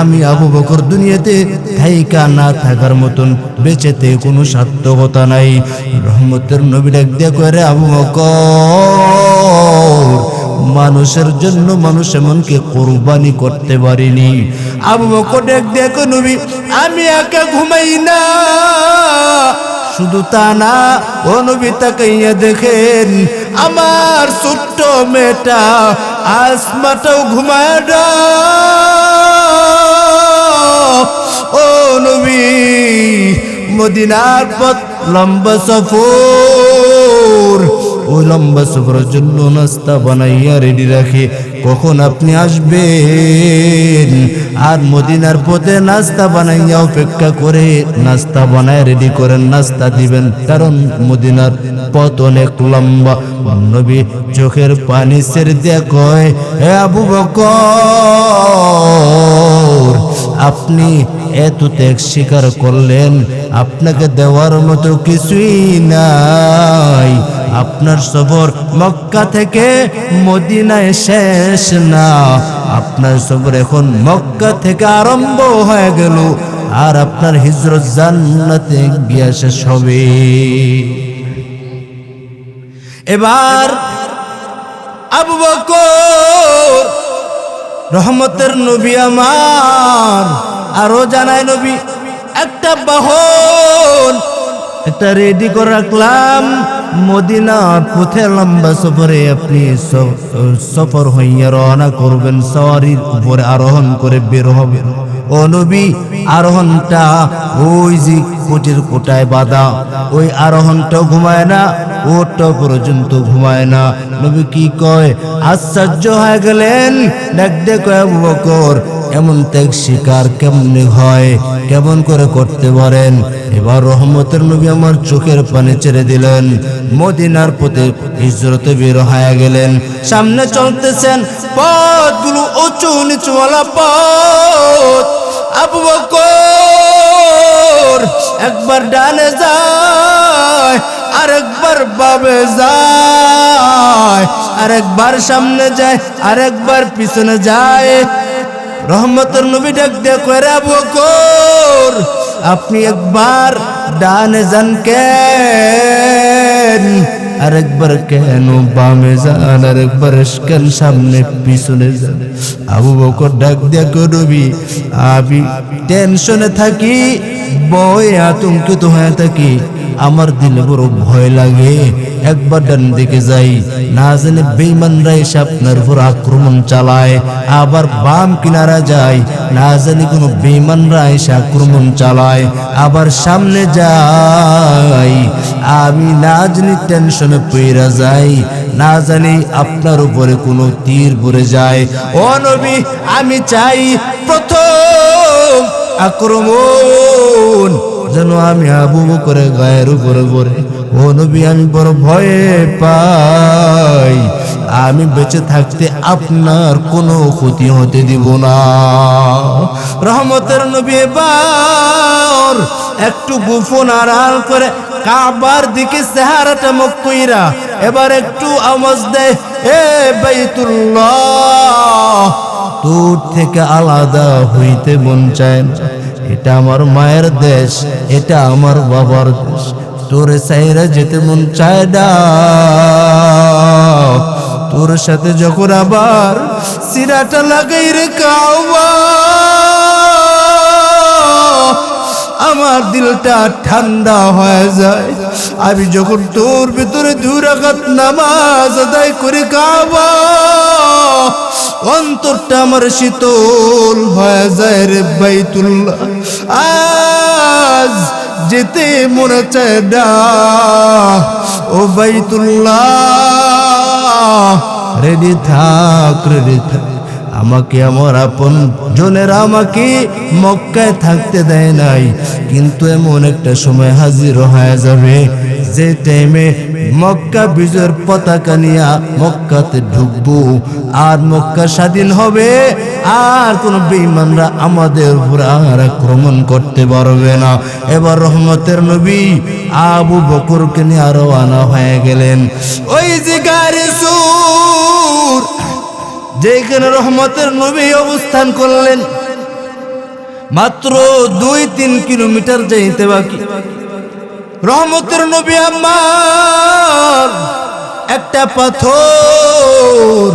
আমি আবু বকর দুনিয়াতে থাইকা না থাকার মতন বেঁচেতে কোনো সার্থকতা নাই। রহমতের নবী ডাক দিয়া কয়, আবু বকর মানুষের জন্য মানুষ এমনকি কোরবানি করতে পারিনি। আবু বকর ডাক দিয়া কয়, নবী আমি একা ঘুমাই না। শুধু তা না, ও নবী তাকাইয়া দেখেন আমার ছোট্ট মেয়েটা আসমাটাও ঘুমায় না। ও নবী মদিনার পথ লম্বা সফর, ওই লম্বা সফরের জন্য নাস্তা বানাইয়া রেডি রাখে, কখন আপনি আসবেন। আর মদিনার পথে নাস্তা বানাইয়া অপেক্ষা করে, নাস্তা বানায় রেডি করেন, নাস্তা দিবেন, কারণ মদিনার পথ অনেক লম্বা। নবী চোখের পানি ছেড়ে দিয়ে কয়, হে আবু বকর আপনি এত ত্যাগ স্বীকার করলেন, আপনাকে দেওয়ার মতো কিছুই নাই। আপনার সফর মক্কা থেকে মদিনায় শেষ না, আপনার সফর এখন মক্কা থেকে আরম্ভ হয়ে গেল, আর আপনার হিজরত জান্নাতে গিয়া শেষ হবে। এবার আবু বকর রহমতের নবী আমার আরো জানায়, নবী একটা বাহন একটা রেডি করে রাখলাম, মদিনার পথে লম্বা সফরে আপনি সফর হইয়া রওনা করবেন, সওয়ারির উপরে আরোহণ করে বের হবেন। ও নবী আরোহণটা ওই যে কোটির কোটায় বাঁধা, ওই আরোহণটাও ঘুমায় না, ওটা পর্যন্ত ঘুমায় না। নবী কি কয়, আশ্চর্য হয়ে গেলেন, ডাক দিয়ে কয়, আবু বকর এমন ত্যাগ স্বীকার কেমনে হয়, কেমন করে করতে পারেন? এবার রহমতের নবী আমার চোখের পানি ছেড়ে দিলেন, মদিনার পথে হিজরতে বের হয়ে গেলেন। সামনে চলতেছেন, পথগুলো উঁচু নিচুওয়ালা পথ। আবু বকর একবার ডানে যায়, আরেকবার বামে যায়, আরেকবার সামনে যায়, আরেকবার পিছনে যায়। রহমতের নবী ডাক দিয়ে কইরা, আবু বকর আপনি একবার ডানে যান কেন, আরেকবার কেন বামে যান, আরেকবার কেন সামনে পিছনে যান? আবু বকর ডাক দিয়া কই, নবী আমি টেনশনে থাকি, ভয়ে আতঙ্কিত হয়ে থাকি, আমার দিলে বড় ভয় লাগে। একবার ডান দিকে যাই, না জানে বেঈমানরা এসে আপনার উপর আক্রমণ চালায়, আবার বাম কিনারা যাই, না জানি কোনো বেঈমানরা এসে আক্রমণ চালায়, আবার সামনে যাই, আমি না জানি টেনশনে পড়ে যাই, না জানি আপনার উপরে কোনো তীর পড়ে যায়। ও নবী আমি চাই প্রথম আক্রমণ যেন আমি আবু বকরের গায়ের উপরে পড়ে। ও নবী আমি বড় ভয়ে পাই, আমি বেঁচে থাকতে আপনার কোনো ক্ষতি হতে দিব না। রহমতের নবী এবার একটু গোপন আড়াল করে কাবার দিকে চেহারাটা মুখ কইরা এবার একটু আওয়াজ দেয়, এ বাইতুল্লাহ, তোর থেকে আলাদা হইতে মন চায় না, এটা আমার মায়ের দেশ, এটা আমার বাবার দেশ, তোর সাইরা যেতে মন চায় না। তোর সাথে যখন আবার সিরাটা লাগাই রে কাওয়া, আমার দিলটা ঠান্ডা হয়ে যায়। আমি যখন তোর ভিতরে 2 রাকাত নামাজ আদায় করে কাওয়া, অন্তরটা আমার শীতল হয়ে যায় রে বাইতুল্লাহ। আজ যেতে মনে চায় না ও বাইতুল্লাহ, রেডি থাক, রেডি থাক। আমাকে আমার আপন জনেরা আমাকে মক্কায় থাকতে দেয় নাই, কিন্তু এমন একটা সময় হাজির হয়ে যাবে যে টাইমে মক্কা বিজয়ের পতাকা নিয়ে মক্কাতে ঢুকবো, আর মক্কা স্বাধীন হবে, আর কোন বেঈমানরা আমাদের উপর আর আক্রমণ করতে পারবে না। এবার রহমতের নবী আবু বকরকে নিয়ে আরো আনা হয়ে গেলেন ওই যে গাড়ি সুর, যেখানে রহমতের নবী অবস্থান করলেন। মাত্র 2-3 কিলোমিটার যাইতে বাকি। রহমতের নবী আমার একটা পাথর,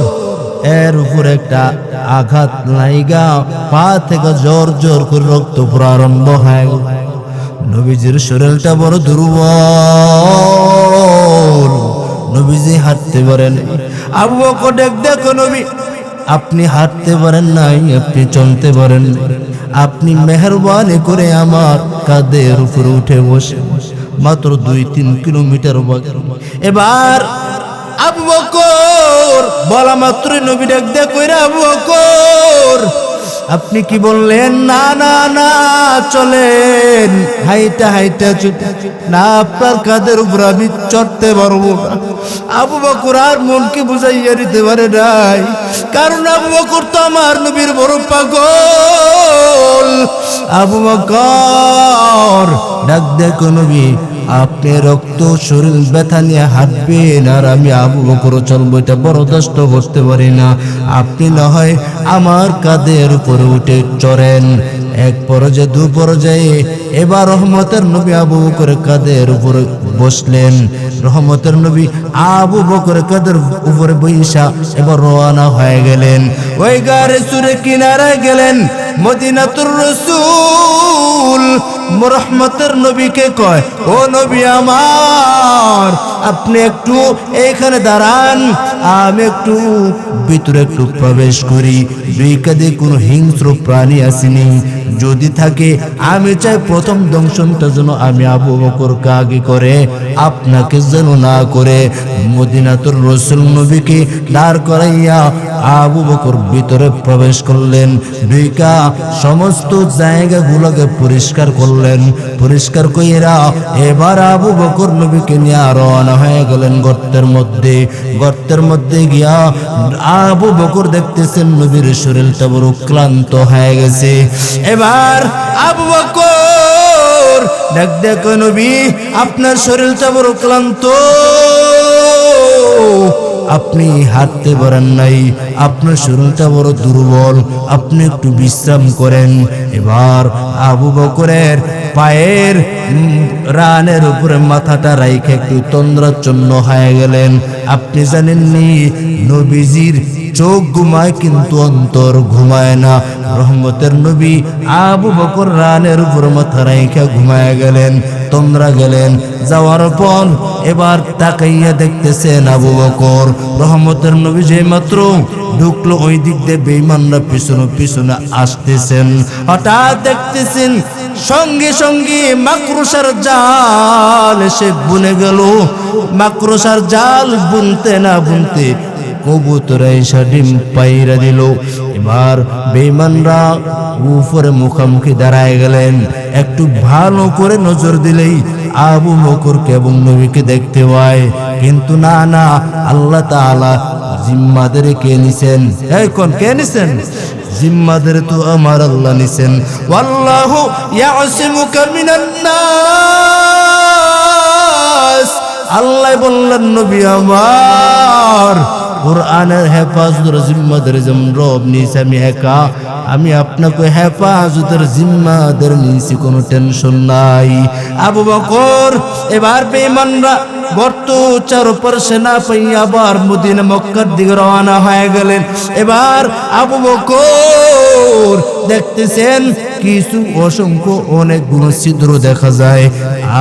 এর উপর একটা আঘাত লাইগা পা থেকে জোর জোর করে রক্ত পড়া আরম্ভ হয়। নবীজির শরীরটা বড় দুর্বল, নবীজি হাঁটতে পারেন। আবু বকর দেখো নবী আপনি হাঁটতে পারেন নাই, আপনি চলতে পারেন, আপনি মেহেরবানি করে আমার কাঁধের উপরে উঠে বসে। মাত্র 2-3 কিলোমিটার বাকি। এবার আবু বকর বলা মাত্রই নবী ডাক দিয়ে কইরা, আবু বকর আপনি কি বললেন? না না না চলেন, হাইটা হাইটা না, আপনার কাঁধের উপর আমি চড়তে পারবো না। আবু বকর আর মনকে বুঝাইয়া দিতে পারে নাই, কারণ আবু বকর তো আমার নবীর বড় পাগল। আবু বকর ডাক দেখো নবী আপনি রক্ত শরীর ব্যথা নিয়ে হাঁটবেন, আর আমি আবু বকর চলবো, এটা বরদাস্ত করতে পারি না। আপনি না হয় আমার কাঁধের উপরে উঠে চড়েন। এক পর্যায়ে 2 পর্যায়ে এবার রহমতের নবী আবু বকরের কাঁধের উপরে বসলেন। রহমতের নবী আবু বকরের কাঁধের উপরে বইসা এবার রওনা হয়ে গেলেন। ওই গাড়ি সুরে কিনারায় গেলেন। মদিনাতুর রাসূল রহমতের নবীকে কয়, ও নবী আমার আপনি একটু এইখানে দাঁড়ান, আমি একটু ভিতরে একটু প্রবেশ করি। দুই কাঁধে কোনো হিংস্র প্রাণী আসেনি, যদি থাকে আমি চাই প্রথম দংশনটা যেন আমি আবু বকরকে আগে করে, আপনাকে যেন না করে। মদিনাতুর রাসূল নবীকে দাঁড় করাইয়া আবু বকর ভিতরে প্রবেশ করলেন। দুইকা সমস্ত জায়গাগুলোকে পরিষ্কার করলেন। পরিষ্কার কইরা এবার আবু বকর নবীকে নিয়ে রওনা হয়ে গেলেন গর্তের মধ্যে। গর্তের মধ্যে গিয়া আবু বকর দেখতেছেন নবীর শরীরটা বড় ক্লান্ত হয়ে গেছে। এবার আবু বকর দেখো নবী, আপনার শরীরটা বড় ক্লান্ত, আপনি হাঁটতে পারেন নাই, আপনার শরীরটা বড় দুর্বল, আপনি একটু বিশ্রাম করেন। এবার আবু বকরের পায়ের রানের উপরে মাথাটা রাইখে একটু তন্দ্রাচ্ছন্ন হয়ে গেলেন। আপনি জানেননি নবীজির চোখ ঘুমায় কিন্তু অন্তর ঘুমায় না। রহমতের নবী আবু বকর রানের উপর মাথা রাইখা ঘুমায় গেলেন, তন্দ্রা গেলেন। যাওয়ার পর এবার তাকাইয়া দেখতেছেন আবু বকর রহমতের নবী যে মাত্র ঢুকলো ওই দিক দিয়ে বেঈমানরা পিছনে পিছনে আসতেছেন। হঠাৎ দেখতেছেন সঙ্গে সঙ্গে মাকড়সার জাল এসে বুনে গেল। মাকড়সার জাল বুনতে না বুনতে কবুতর এসে ডিম পাইরা দিল। এবার বেঈমানরা উপরে মুখামুখি দাঁড়ায় গেলেন। একটু ভালো করে নজর দিলেই আবু বকরকে এবং নবীকে দেখতে পায়, কিন্তু না না, আল্লাহ তাআলা জিম্মাদের কে নিছেন? এই কোন কে নিছেন? জিম্মাদের তো আমার আল্লাহ নিছেন। ওয়াল্লাহু ইয়াসিমুকা মিনান নাস, আল্লাহ বললেন নবী আমার কুরআনের হেফাজতের জিম্মাদার যেমন রব নিছে আমি একা, আমি আপনাকে হেফাজতের জিম্মাদার নিছি, কোনো টেনশন নাই। আবু বকর এবার বেঈমানরা গর্ত চারপার সেনা পাইয়া আবার মদিনা মক্কার দিকে রওনা হয়ে গেলেন। এবার আবু বকর দেখতেছেন কিছু অসংখ্য অনেকগুলো ছিদ্র দেখা যায়।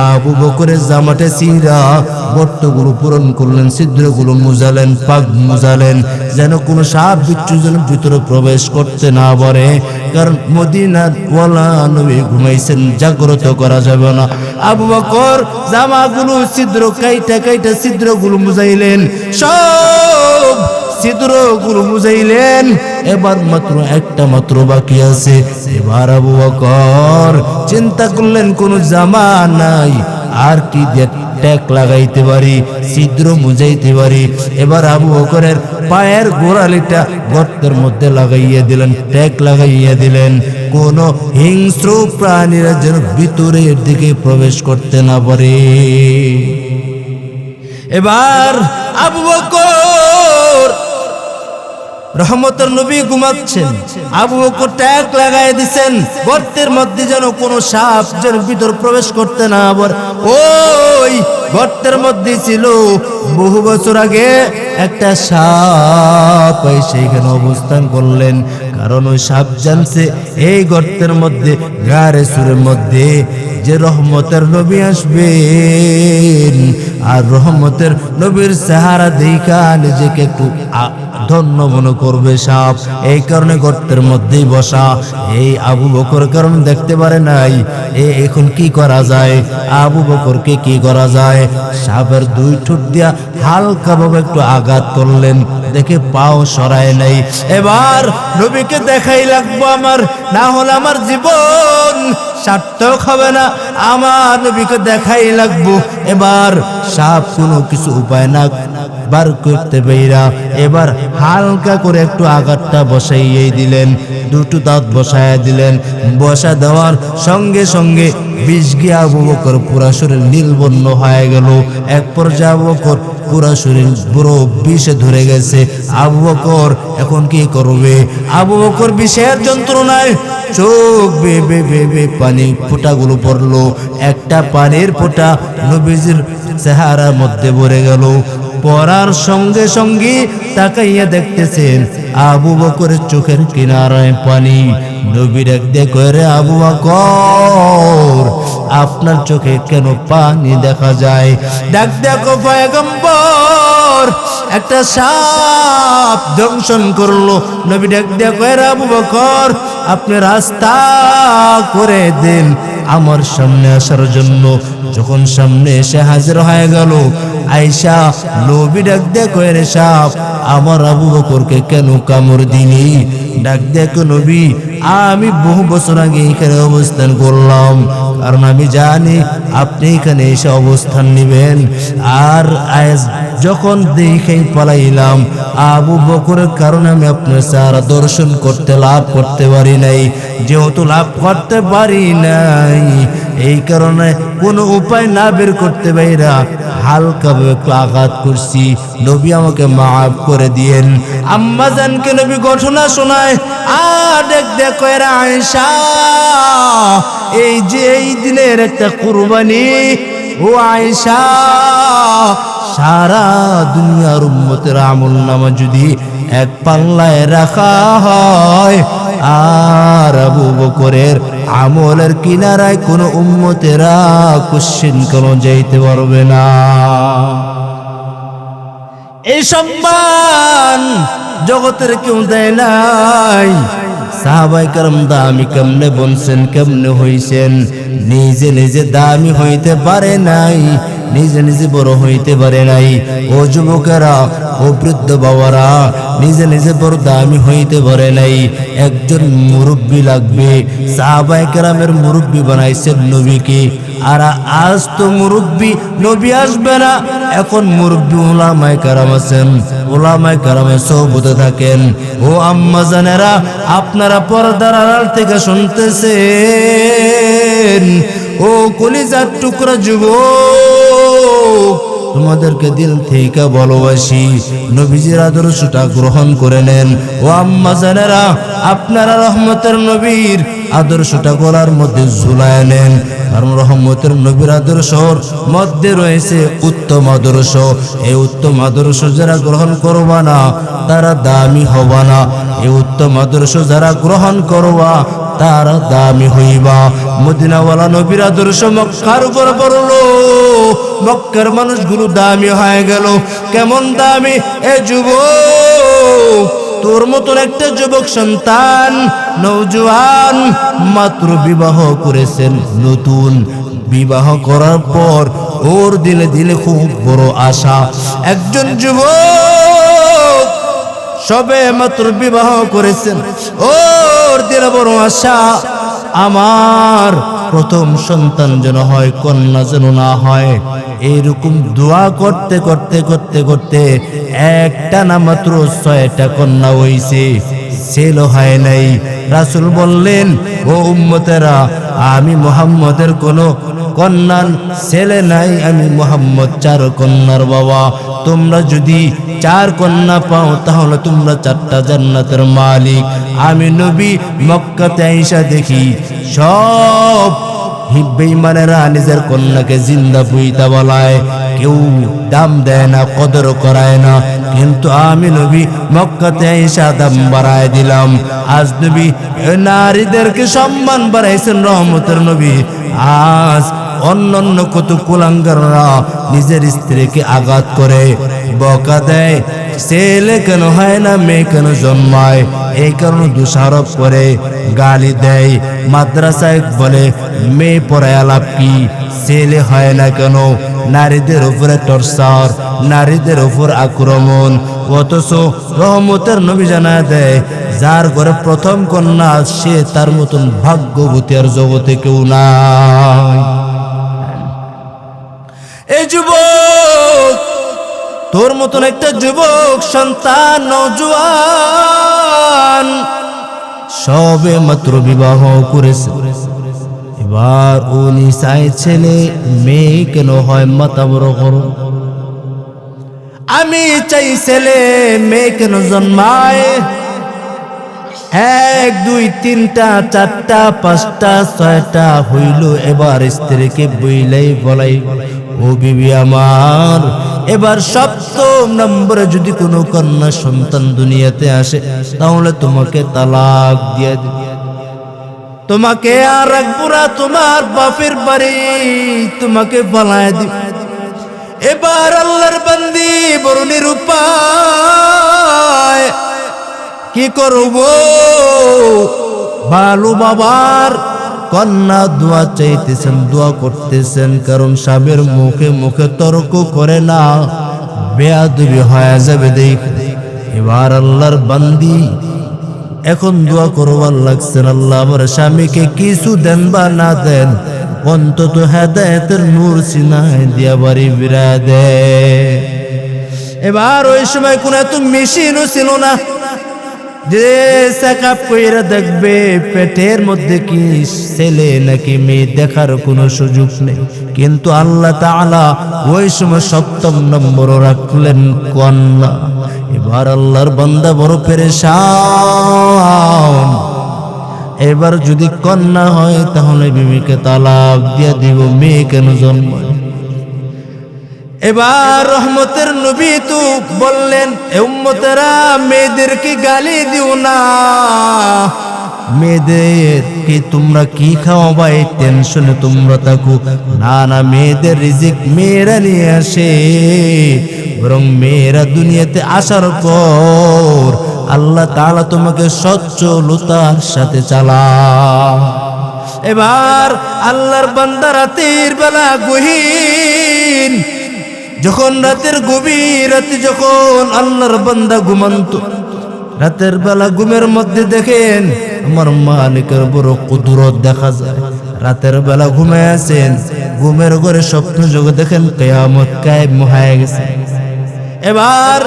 আবু বকরের জামাতে চিরা গর্তগুলো পূরণ করলেন, ছিদ্রগুলো মুজালেন, পাক মুজালেন, যেন কোনো সাপ বিচ্ছু যেন ভিতরে প্রবেশ করতে না পারে। কারণ মদিনার ওয়ালা নবী ঘুমাইছেন, জাগ্রত করা যাবে না। আবু বকর জামাগুলো ছিদ্র কাইটা কাইটা ছিদ্রগুলো মুজাইলেন, সব ছিদ্রগুলো মুজাইলেন। এবার মাত্র একটা মাত্র বাকি আছে। এবার আবু বকর চিন্তা করলেন কোনো জামা নাই, আর কি দিয়ে ট্যাক লাগাইতে পারি, ছিদ্র মুজাইতে পারি। এবার আবু বকরের পায়ের গোড়ালিটা গর্তের মধ্যে লাগাইয়া দিলেন, ট্যাক লাগাইয়া দিলেন, কোন হিংস্র প্রাণীরা যেন ভিতরের দিকে প্রবেশ করতে না পারে। এবার আবু বকর রহমতের নবী ঘুমাচ্ছেন, আবু বকর ট্যাগ লাগাই দিছেন গর্তের মধ্যে যেন কোনো সাপ যেন ভিতর প্রবেশ করতে না পারে। ওই গর্তের মধ্যে ছিল বহু বছর আগে একটা সাপ, সেইখানে অবস্থান করলেন। কারণ ওই সাপ জানছে এই গর্তের মধ্যে গারে সুরের মধ্যে যে রহমতের নবী আসবেন, আর রহমতের নবীর চেহারা দেখা নিজেকে একটু ধন্য মনে করবে সাপ। এই কারণে গর্তের মধ্যেই বসা। এই আবু বকর কারণ দেখতে পারে নাই, এখন কি করা যায়? আবু বকরকে কি করা যায়? সাপের দুই ঠোঁট দিয়া হালকা ভাবে একটু আঘাত করলেন, দেখে পাও সরায় নাই। এবার নবীকে দেখাই লাগবো আমার, না হলে আমার জীবন সার্থক হবে না, আমার নবীকে দেখাই লাগবো। এবার সাপ কোনো কিছু উপায় না বার করতে পেরা এবার হালকা করে একটু আঘাতটা বসাইয়ে দিলেন, দুটো দাঁত বসায় দিলেন। বসা দেওয়ার সঙ্গে সঙ্গে বিষ গিয়ে আবু বকর পুরা শরীর নীলবর্ণ হয়ে গেল। এক পর্যায়ে আবু বকর পুরা শরীর পুরো বিষে ধরে গেছে। আবু বকর এখন কি করবে? আবু বকর বিষের যন্ত্রণায় চোখ বেবে বেবে পানি ফোঁটাগুলো পড়লো। একটা পানির ফোঁটা নবীজির চেহারার মধ্যে ভরে গেল। পড়ার সঙ্গে সঙ্গে তাকাইয়া দেখতেছেন আবু বকরের চোখের কিনারায় পানি। নবী ডাক দিয়ে কয়, রে আবু বকর, আপনার চোখে কেন পানি দেখা যায়? ডাক দেখো পয়গম্বর, একটা সাপ দংশন করলো। নবী ডাক দিয়ে কয়, রে আবু বকর, আপনি রাস্তা করে দেন আমার সামনে আসার জন্য। যখন সামনে এসে হাজির হয়ে গেল, আয়েশা নবী ডাক দিয়ে কয়, রে সাপ, আমার আবু বকরকে কেন কামড় দিলি? ডাক দেখো নবী, আমি বহু বছর আগে এখানে অবস্থান করলাম, কারণ আমি জানি আপনি এখানে এসে অবস্থান নেবেন। আর আজ যখন দেখে পালাইলাম, আবু বকরের কারণে আমি আপনার সারা দর্শন লাভ করতে পারি নাই। যেহেতু লাভ করতে পারি নাই, এই কারণে কোনো উপায় না বের করতে পাইরা হালকা একটু আঘাত করছি। নবী আমাকে মাফ করে দিয়েন। আম্মা জানকে নবী ঘটনা শোনায়, আর দেখো এরা আয়েশা, এই যে এই দিনের একটা কুরবানি, ও আয়েশা, সারা দুনিয়ার উম্মতের আমলনামা যদি এক পাল্লায় রাখা হয়, আর আবু বকরের আমলের কিনারায় কোনো উম্মতেরা কুশ্চিন কোনো যাইতে পারবে না। এই সম্মান জগতের কেউ দেয় নাই। সাহাবায়ে কেরাম দামি কেমনে বলছেন, কেমনে হইছেন? নিজে নিজে দামি হইতে পারে নাই, নিজে নিজে বড় হইতে পারে নাই। ও যুবকেরা, ও বৃদ্ধ বাবারা, নিজে নিজে বড় দামি হইতে পারে নাই। একজন মুরব্বী লাগবে। সাহাবায়ে কেরামের মুরব্বী বানাইছেন নবীকে, আর আজ তো মুরব্বী নবী আসবে না, এখন মুরব্বী উলামায়ে কেরাম আছেন। উলামায়ে কেরামের সোহবতে থাকেন। ও আম্মা জানেরা, আপনারা পর্দার আড়াল থেকে শুনতেছেন, ও কলিজার টুকরা যুবক, তোমাদেরকে দিল থেকে ভালোবাসি, নবীজির আদর্শটা গ্রহণ করে নেন। ও আম্মা জানেরা, আপনারা রহমতের নবীর আদর্শটা গলার মধ্যে ঝুলায় নেন, কারণ রহমতের নবীর আদর্শর মধ্যে রয়েছে উত্তম আদর্শ। এই উত্তম আদর্শ যারা গ্রহণ করবা না, তারা দামি হবা না। এই উত্তম আদর্শ যারা গ্রহণ করবা, তারা দামি হইবা। মদিনাওয়ালা নবীর আদর্শ মক্কার উপর পড়লো, মক্কার মানুষগুলো দামি হয়ে গেল। কেমন দামি? এ যুবক, তোর মতন একটা যুবক সন্তান, নওজোয়ান, মাত্র বিবাহ করেছেন, নতুন বিবাহ করার পর ওর দিলে দিলে খুব বড় আশা। একজন যুবক সবে মাত্র বিবাহ করেছেন, ওর দিলে বড় আশা, আমার প্রথম সন্তান যেন হয়, কন্যা যেন না হয়। এইরকম দোয়া করতে করতে করতে করতে একটা না মাত্র 6টা কন্যা হইছে, ছেলে হয় নাই। রাসূল বললেন, ও উম্মতেরা, আমি মুহাম্মদের কোনো কন্যা ছেলে নাই, আমি মুহাম্মদ 4 কন্যার বাবা। তোমরা যদি 4 কন্যা পাও, তাহলে তোমরা 4টা জান্নাতের মালিক। আমি নবী মক্কাতে আইসা দেখি সব বেঈমানেরা নিজের কন্যাকে জিন্দা পুইতা বলায়, কেউ দাম দেয় না, কদর করায় না। কিন্তু আমি নবী মক্কাতে আইসা দাম বাড়ায় দিলাম। আজ নবী নারীদেরকে সম্মান বাড়াইছেন, রহমতের নবী। আজ অন্যান্য কত কুলাঙ্গাররা নিজের স্ত্রীকে আঘাত করে, বকা দেয়, ছেলে কেন হয় না, মেয়ে কেন জন্মায়, এই কারণে দোষারোপ করে, গালি দেয়। মাদ্রাসায় বলে মেয়ে পড়ায় লাভ কি, ছেলে হয় না কেন? নারীদের উপরে টর্চার, নারীদের উপর আক্রমণ। অথচ রহমতের নবী জানা দেয়, যার ঘরে প্রথম কন্যা, সে তার মতন ভাগ্যবতী আর জগতে কেউ নাই। এই যুবক, তোর মতন একটা যুবক সন্তান, নওজোয়ান, সবে মাত্র বিবাহ করেছে, এবার উনি চাই ছেলে মেয়ে কেন হয়, মাথা বড় করো। আমি চাই ছেলে মেয়ে কেন জন্মায়, 1 2 3টা 4টা 5টা 6টা হইল। এবার স্ত্রীকে বইলাই বলাই, ও বিবি আমার, এবার 7ম নম্বরে যদি কোনো কন্যা সন্তান দুনিয়াতে আসে তাহলে তোমাকে তালাক দিয়ে দিবে, তোমাকে আর রাখবো না, তোমার বাপের বাড়ি তোমাকে পালায় দিবে। এবার আল্লাহর বান্দি বড় নিরুপায়, কি করব? ভালো বাবার কন্যা দোয়া চাইতেছেন, দোয়া করতেছেন, কারণ স্বামীর মুখে মুখে তর্ক করে না, বেয়াদবি হয়ে যাবে দেখ। এবার আল্লাহর বান্দি এখন দোয়া করবার লাগছেন, আল্লাহ আমার স্বামীকে কিছু দেন বা না দেন, অন্তত হেদায়েতের নূর সিনায় দিয়া বাড়ি বিরা দে। এবার ওই সময় কোন এত মেশিনও ছিল না যে চেকআপ কইরা দেখবে পেটের মধ্যে কি ছেলে নাকি মেয়ে, দেখার কোনো সুযোগ নেই। কিন্তু আল্লাহ তাআলা ওই সময় 7ম নম্বর রাখলেন কন্যা। এবার আল্লাহর বান্দা বড় পেরেশান, এবার যদি কন্যা হয় তাহলে বিবিকে তালাক দিয়ে দিব, মেয়ে কেন জন্মায়? এবার রহমতের নবী তো বললেন, এ উম্মতেরা মেয়েদেরকে গালি দিও না, মেয়েদেরকে তোমরা কি খাওয়াবা এই টেনশনে তোমরা থাকো না, না মেয়েদের রিজিক মেয়েরা নিয়ে আসে, বরং মেয়েরা দুনিয়াতে আসার পর আল্লাহ তাআলা তোমাকে সচ্ছলতার সাথে চালা। এবার আল্লাহর বান্দা রাতের বেলা গহীন, যখন রাতের গভীর রাতে যখন আল্লাহর বান্দা ঘুমন্ত, রাতের বেলা ঘুমের মধ্যে দেখেন আমার মালিকের বড় কুদরত দেখা যায়। রাতের বেলা ঘুমায় আছেন, ঘুমের ঘরে স্বপ্ন যোগে দেখেন কিয়ামত কায়েম হয়ে গেছে। এবার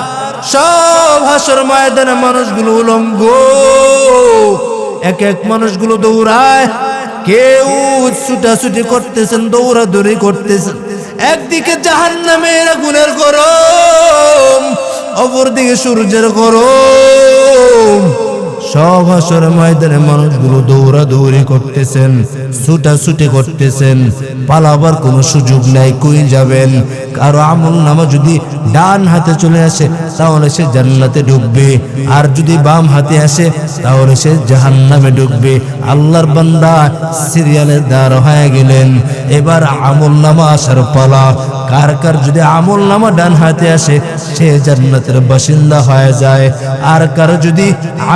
সব হাসর ময়দানে মানুষগুলো উলঙ্গ, এক এক মানুষগুলো দৌড়ায়, কেউ ছুটাছুটি করতেছেন, দৌড়াদৌড়ি করতেছেন। একদিকে জাহান্নামের আগুনের গরম, অপরদিকে সূর্যের গরম। সব হাসর ময়দানে মানুষগুলো দৌড়াদৌড়ি করতেছেন, ছুটাছুটি করতেছেন, পালাবার কোনো সুযোগ নাই। কই যাবেন? কারো আমল নামা যদি ডান হাতে চলে আসে তাহলে সে জান্নাতে ঢুকবে, আর যদি বাম হাতে আসে তাহলে সে জাহান্নামে ঢুকবে। আল্লাহর বান্দা সিরিয়ালে দাঁড় হয়ে গেলেন, এবার আমল নামা আসার পালা। কার কার যদি আমল নামা ডান হাতে আসে সে জান্নাতের বাসিন্দা হয়ে যায়, আর কার যদি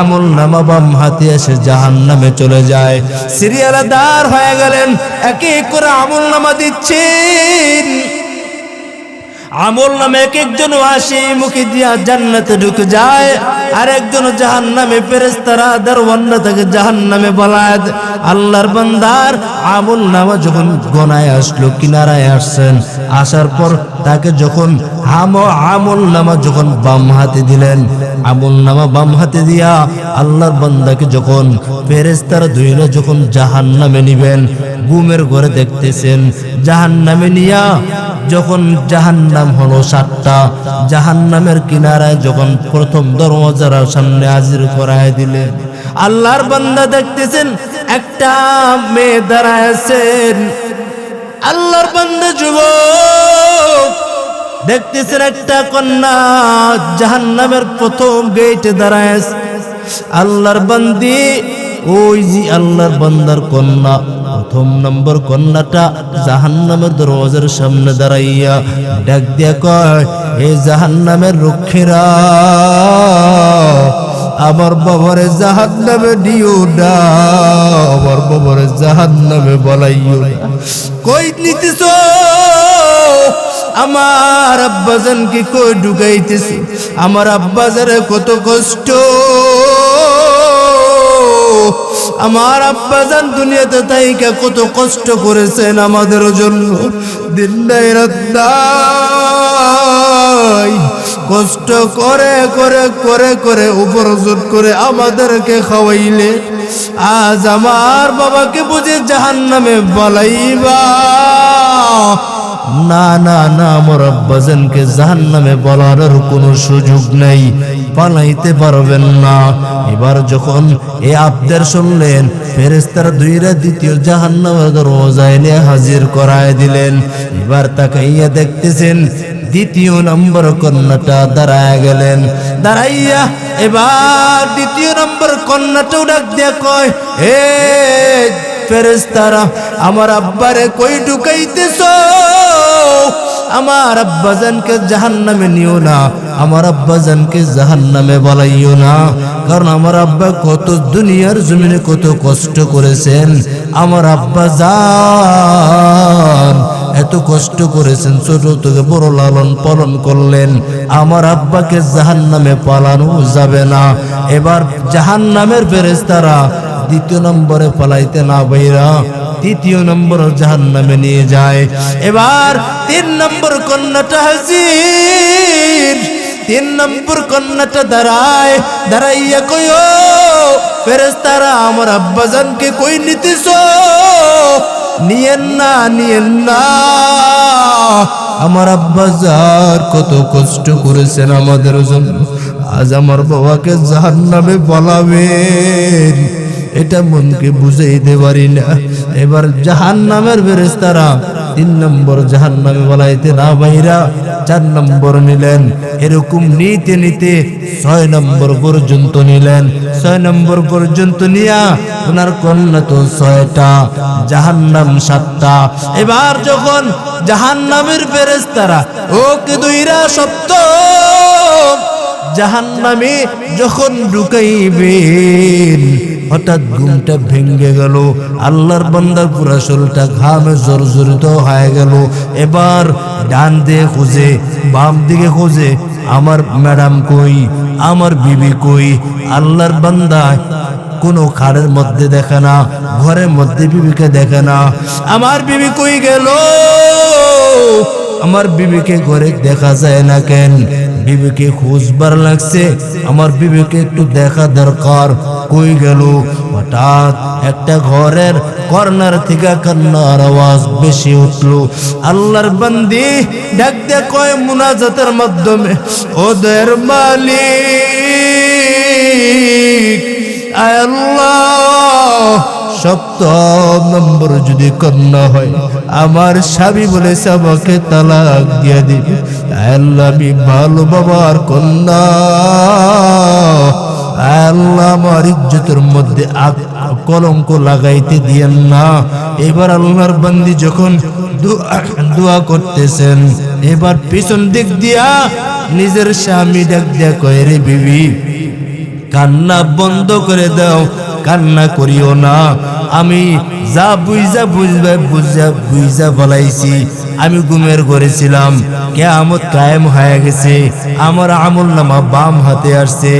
আমল নামা বাম হাতে আসে জাহান্নামে চলে যায়। সিরিয়ালে দাঁড় হয়ে গেলেন, এক এক করে আমল নামা দিচ্ছেন। আমল নামে এক একজন হাসি মুখে দিয়া জান্নাতে ঢুকে যায়, আর একজন জাহান্নামে, ফেরেশতারা দরওয়ান্না থেকে জাহান্নামে বলায়। আল্লাহর বান্দার আমল নামা যখন গনায় আসলো, কিনারায় আসছেন, আসার পর তাকে যখন আমল নামা যখন বাম হাতে দিলেন, আমল নামা বাম হাতে দিয়া আল্লাহর বান্দাকে যখন ফেরেশতারা ধুইলে যখন জাহান্নামে নিবেন, ঘুমের ঘরে দেখতেছেন জাহান্নামে নিয়া যখন জাহান্নাম হলো 7টা, জাহান্নামের কিনারায় যখন প্রথম দরওয়াজার সামনে হাজির করায় দিলেন, আল্লাহর বান্দা দেখতেছেন একটা মেয়ে দাঁড়ায় আছেন। আল্লাহর বান্দা যুবক দেখতেছেন একটা কন্যা জাহান্নামের প্রথম গেটে দাঁড়ায় আছে। আল্লাহর বান্দি ওই যে আল্লাহর বান্দার কন্যা, প্রথম নম্বর কন্যাটা জাহান্নামের দরওয়াজার সামনে দাঁড়াইয়া ডাক দিয়া কয়, এই জাহান্নামের রক্ষীরা, আমার বাবারে জাহান্নামে দিও না, আমার বাবারে জাহান্নামে বলাইও না। কই নিতেছ? আমার আব্বাজানকে কই ঢুকাইতেছি? আমার আব্বাজারে কত কষ্ট, আমার আব্বাজান দুনিয়াতে তাইকা কত কষ্ট করেছেন আমাদের জন্য, দিন নাই রাত নাই, কষ্ট করে করে করে করে উপার্জন করে আমাদেরকে খাওয়াইলে, আজ আমার বাবাকে বুঝে জাহান্নামে বলাইবা? না না না, আমার আব্বাজানকে জাহান্নামে বলার কোনো সুযোগ নাই, পালাইতে পারবেন না। এবার যখন এই আবদার শুনলেন, ফেরেশতারা দুইরা দ্বিতীয় জাহান্নামের দরওয়াজায় নিয়ে হাজির করায় দিলেন। এবার তাকাইয়া দেখতেছেন দ্বিতীয় নম্বর কন্যাটা দাঁড়ায় গেলেন। দাঁড়াইয়া এবার দ্বিতীয় নম্বর কন্যাটাও ডাক দিয়া কয়, এ ফেরেশতারা, আমার আব্বারে কই ঢুকাইতেছো? আমার আব্বাজানকে জাহান্নামে নিও না, আমার আব্বাজানকে জাহান্নামে বলাইও না। কারণ আমার আব্বা কত দুনিয়ার জমিনে কত কষ্ট করেছেন। আমার আব্বাজান এত কষ্ট করেছেন, ছোট থেকে বড় লালন পালন করলেন। আমার আব্বাকে জাহান্নামে পালানো যাবে না। এবার জাহান্নামের ফেরেশতারা দ্বিতীয় নম্বরে পালাইতে না বাইরা তৃতীয় নম্বর জাহান্নামে নিয়ে যায়। এবার 3 নম্বর কন্যাটা হাজির। 3 নম্বর কন্যাটা দাঁড়াইয়া কইও, ফেরেশতারা, আমার আব্বাজানকে কই নিতেছো? নিয়েন না, নিয়েন না। আমার আব্বাজান কত কষ্ট করেছেন আমাদের জন্য, আজ আমার বাবাকে জাহান্নামে পালাবেন, এটা মনকে বুঝাইতে পারি না। এবার জাহান্নামের ফেরেশতারা 3 নম্বর জাহান্নামে বলাইতে না বাইরা 4 নম্বর নিলেন। এরকম নিতে নিতে 6 নম্বর পর্যন্ত নিলেন। 6 নম্বর পর্যন্ত নিয়া ওনার কন্যা তো 6টা, জাহান্নাম 7টা। এবার যখন জাহান্নামের ফেরেশতারা ওকে দুইরা সপ্ত জাহান্নামে যখন ঢুকাইবেন, হঠাৎ ঘুমটা ভেঙে গেল। আল্লাহর বান্দার পুরা শরীরটা ঘামে জর্জরিত হয়ে গেল। এবার ডান দিকে খুঁজে, বাম দিকে খুঁজে, আমার ম্যাডাম কই, আমার বিবি কই। আল্লাহর বান্দা কোনো খাড়ের মধ্যে দেখে না, ঘরের মধ্যে বিবিকে দেখে না। আমার বিবি কই গেল? আমার বিবিকে ঘরে দেখা যায় না কেন? বিবিকে খুঁজবার লাগছে, আমার বিবিকে একটু দেখা দরকার, কই গেল? হঠাৎ একটা ঘরের কর্নার থেকে কান্নার আওয়াজ বেশি উঠলো। আল্লাহর বান্দি ডাক দিয়ে কয় মুনাজাতের মাধ্যমে, ও দয়ার মালিক, আয় আল্লাহ, 7 নম্বর যদি কন্যা হয়, আমার স্বামী বলেছে আমাকে তালাক দিয়ে দিবে। আল্লাহ, আমি ভালো বাবার কন্যা, আল্লাহ আমার ইজ্জতের মধ্যে কলঙ্ক লাগাইতে দিয়েন না। এবার আল্লাহর বান্দি যখন দোয়া করতেছেন, এবার পিছন দিক দিয়া নিজের স্বামী ডাক দিয়া কয়, রে বিবি, কান্না বন্ধ করে দাও, কান্না করিও না। আমি যা বুঝা বলাইছি, আমি ঘুমের ঘরে ছিলাম, কিয়ামত কায়েম হয়ে গেছে, আমার আমল নামা বাম হাতে আসছে,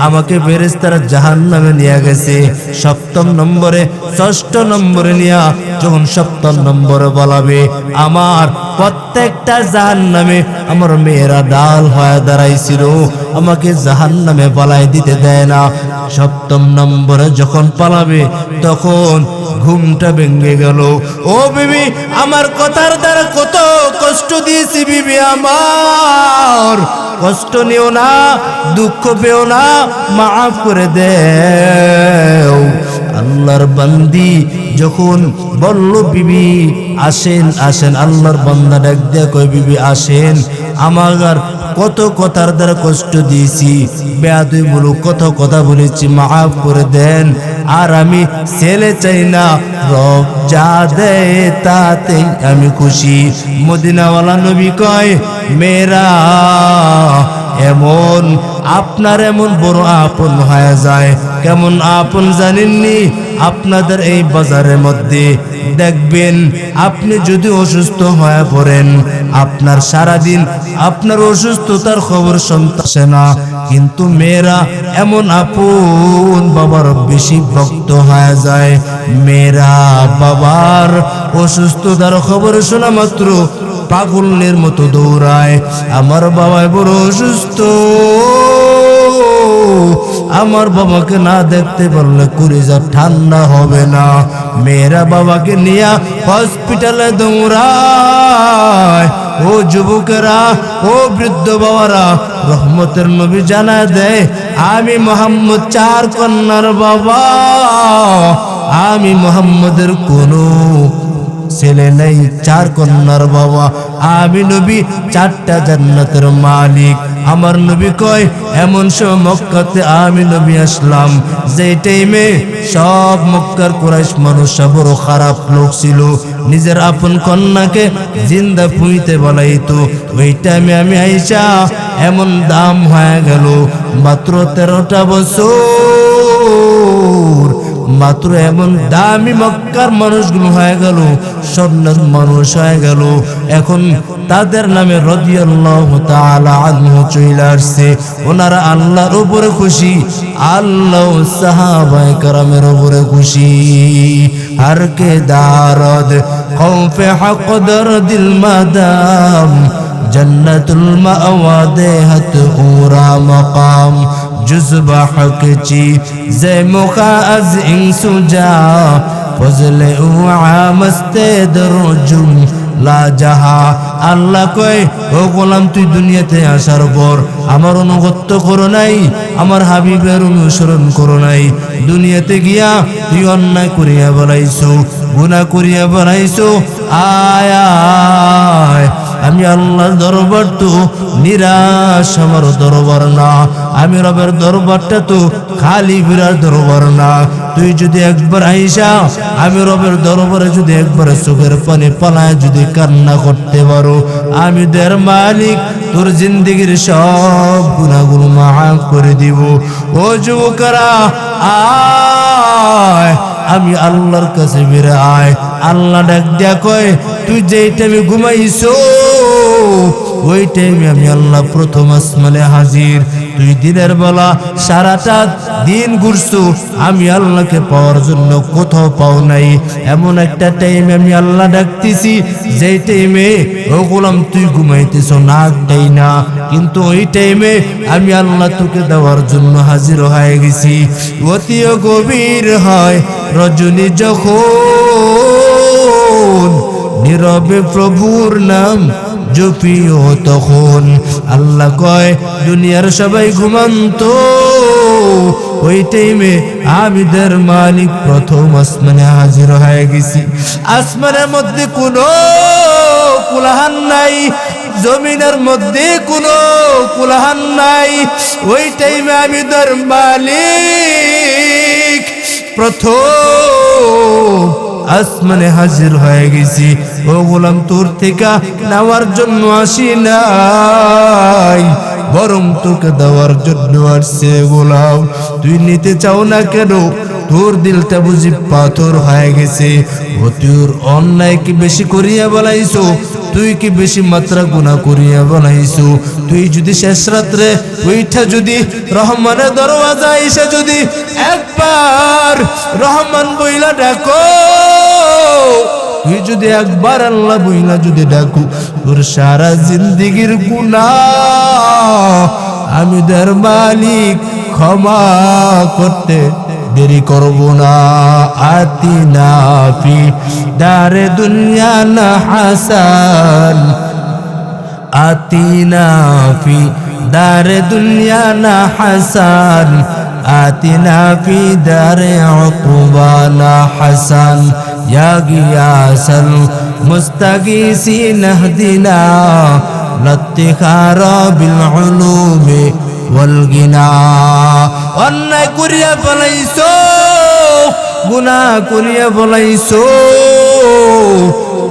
আমাকে ফেরেশতারা জাহান্নামে নিয়ে গেছে। 7ম নম্বরে 6ষ্ঠ নম্বরে নিয়া যখন 7ম নম্বরে বলাবে, আমার প্রত্যেকটা জাহান্নামে আমার মেয়েরা ডাল হয়ে দাঁড়াইছিল, আমাকে জাহান্নামে পালাই দিতে দেয় না। 7ম নম্বরে যখন পালাবে তখন ঘুমটা ভেঙে গেল। ও বিবি, আমার কথার দ্বারা কত কষ্ট দিয়েছি বিবি, আমার কষ্ট নিও না, দুঃখ পেও না, মাফ করে দেও। আল্লাহর বান্দি যখন বলল, বিবি আসেন আসেন, আল্লাহর বান্দা ডাক দেয়া কয়, বিবি আসেন, আমার কত কথার দ্বারা কষ্ট দিয়েছি, বেয়াদবিমূলক কত কথা বলেছি, মাফ করে দেন। আর আমি ছেলে চাই না, রব যা দেয় তাতেই আমি খুশি। মদিনাওয়ালা নবী কয়, মেয়েরা এমন আপনার এমন বড় আপন হয়ে যায়। কেমন আপন জানেননি? আপনাদের এই বাজারের মধ্যে দেখবেন, আপনি যদি অসুস্থ হয়ে পড়েন, আপনার সারাদিন আপনার অসুস্থতার খবর শুনতে না, কিন্তু মেয়েরা এমন আপন বাবার বেশি ভক্ত হয়ে যায়। মেয়েরা বাবার অসুস্থতার খবর শোনা মাত্র পাগলের মতো দৌড়ায়, আমার বাবা বড় অসুস্থ, আমার বাবাকে না দেখতে পারলে কলিজা ঠান্ডা হবে না। মেয়েরা বাবাকে নিয়ে হসপিটালে দৌড়ায়। ও যুবকেরা, ও বৃদ্ধ বাবারা, রহমতের নবী জানায় দেয়, আমি মোহাম্মদ 4 কন্যার বাবা, আমি মোহাম্মদের কোনো ছেলে নাই, 4 কন্যার বাবা। আমি নবী 4টা জান্নাতের মালিক। আমার নবী কয় এমন সময় মক্কাতে আমি নবী আসলাম যে টাইমে সব মক্কার কুরাইশ মানুষরা বড় খারাপ লোক ছিল, নিজের আপন কন্যাকে জিন্দা পুঁইতে বলাইতো। ওই টাইমে আমি আইসা এমন দাম হয়ে গেল, মাত্র 13টা বছর, মাত্র এমন দামি মক্কার মানুষগুলো হয়ে গেল, স্বর্ণের মানুষ হয়ে গেল। এখন তাদের নামে রাদিয়াল্লাহু তাআলা আনহু চলে আসছে। ওনারা আল্লাহর উপরে খুশি, আল্লাহ সাহাবায়ে কেরামের উপরে খুশি। हर के दारद खौफ हक दर्दिल मदाम जन्नतुल मअवा देहत पूरा मकाम जुज़्बा हक ची जे मुखा अज इंसुजा फजले उआमस्ते दरुजुम ला जहा। আল্লাহ কয় ও গোলাম তুই দুনিয়াতে আসার পর আমার অনুগত্য করো নাই, আমার হাবিবের অনুসরণ করো নাই। দুনিয়াতে গিয়া তুই অন্যায় করিয়া বেড়াইছো, গুনাহ করিয়া বেড়াইছো। আয় আয়, আমি আল্লাহর দরবার তো নিরাশ আমার দরবার না, আমি রবের দরবারটা তো খালি বিরার দরবার না। তুই যদি একবার আইসা আমি রবের দরবারে যদি একবার চোখের পানি পালায় যদি কান্না করতে পারো, আমি দের মালিক তোর জিন্দেগির সব গুনাহগুলো মাফ করে দিব। ও যুবকরা আয়, আমি আল্লাহর কাছে বেরে আয়। আল্লাহ ডাক দিয়া কয় তুই যেই টাইমে ঘুমাইছো ওই টাইমে আমি আল্লাহ প্রথম আসমানে হাজির। তুই দিনের বেলা সারাটা দিন ঘুরছো, আমি আল্লাহকে পাওয়ার জন্য কোথাও পাও নাই। এমন একটা টাইমে আমি আল্লাহ ডাকতেছি যেই টাইমে ও গোলাম তুই ঘুমাইতেছো নাকটাই না, কিন্তু ওই টাইমে আমি আল্লাহ তোকে দেওয়ার জন্য হাজির হয়ে গেছি। অতিও গভীর হয় রজনী যখন নীরবে প্রভুর নাম জপিও তখন। আল্লাহ কয় দুনিয়ার সবাই ঘুমান্ত, ওই টাইমে আবিদের মালিক প্রথম আসমানে হাজির হয়ে গেছি। আসমানের মধ্যে কোনো কোলাহল নাই, জমিনের মধ্যে কোনো কোলাহল নাই। ওই টাইমে আবিদের মালিক প্রথম আসমানে হাজির হয়ে গেছি। ও গোলাম তোর থেকে নেওয়ার জন্য আসি নাই, বরং তোকে দেওয়ার জন্য আসছে। গোলাম তুই নিতে চাও না কেন? তোর দিলটা বুঝি পাথর হয়ে গেছে। ও তোর অন্যায় কি বেশি করিয়া বলাইছো? তুই কি বেশি মাত্রা গুনাহ করিয়া বলাইছো? তুই যদি শেষ রাত্রে ওইটা যদি রহমানের দরওয়াজা এসে যদি একবার রহমান বইলা ডাকো, তুই যদি একবার আল্লাহ বইলা যদি ডাকো, তোর সারা জিন্দেগির গুনাহ আমি দের মালিক ক্ষমা করতে দেরি করব না। আতিনা ফি দারে দুনিয়া না হাসান, আতিনা ফি দারে দুনিয়া না হাসান, আতিনা ফি দারে উকুবা না হাসান। ইয়া গিয়াসাল মুস্তাগীসিন ইহদিনা লাত্তিখারা বিল উলুমি ওয়াল গিনা। অন্যায় করিয়া বলাইছো, গুনাহ করিয়া বলাইছো,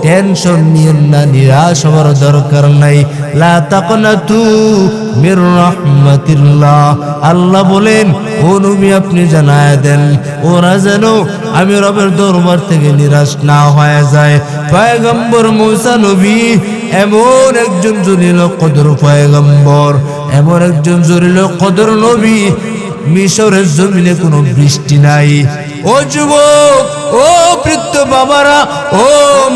টেনশন নিয়েন না, নিরাশ হওয়ার দরকার নাই। লা তাকনাতু মির রাহমাতিল্লাহ। আল্লাহ বলেন ও নবী আপনি জানায় দেন ওরা যেন আমি রবের দরবার থেকে নিরাশ না হয়ে যায়। পয়গম্বর মুসা নবী এমন একজন জলিল কদর পয়গম্বর, এমন একজন জলিল কদর নবী, মিশরের জমিনে কোনো বৃষ্টি নাই। ও যুবক, ও বৃদ্ধ বাবারা, ও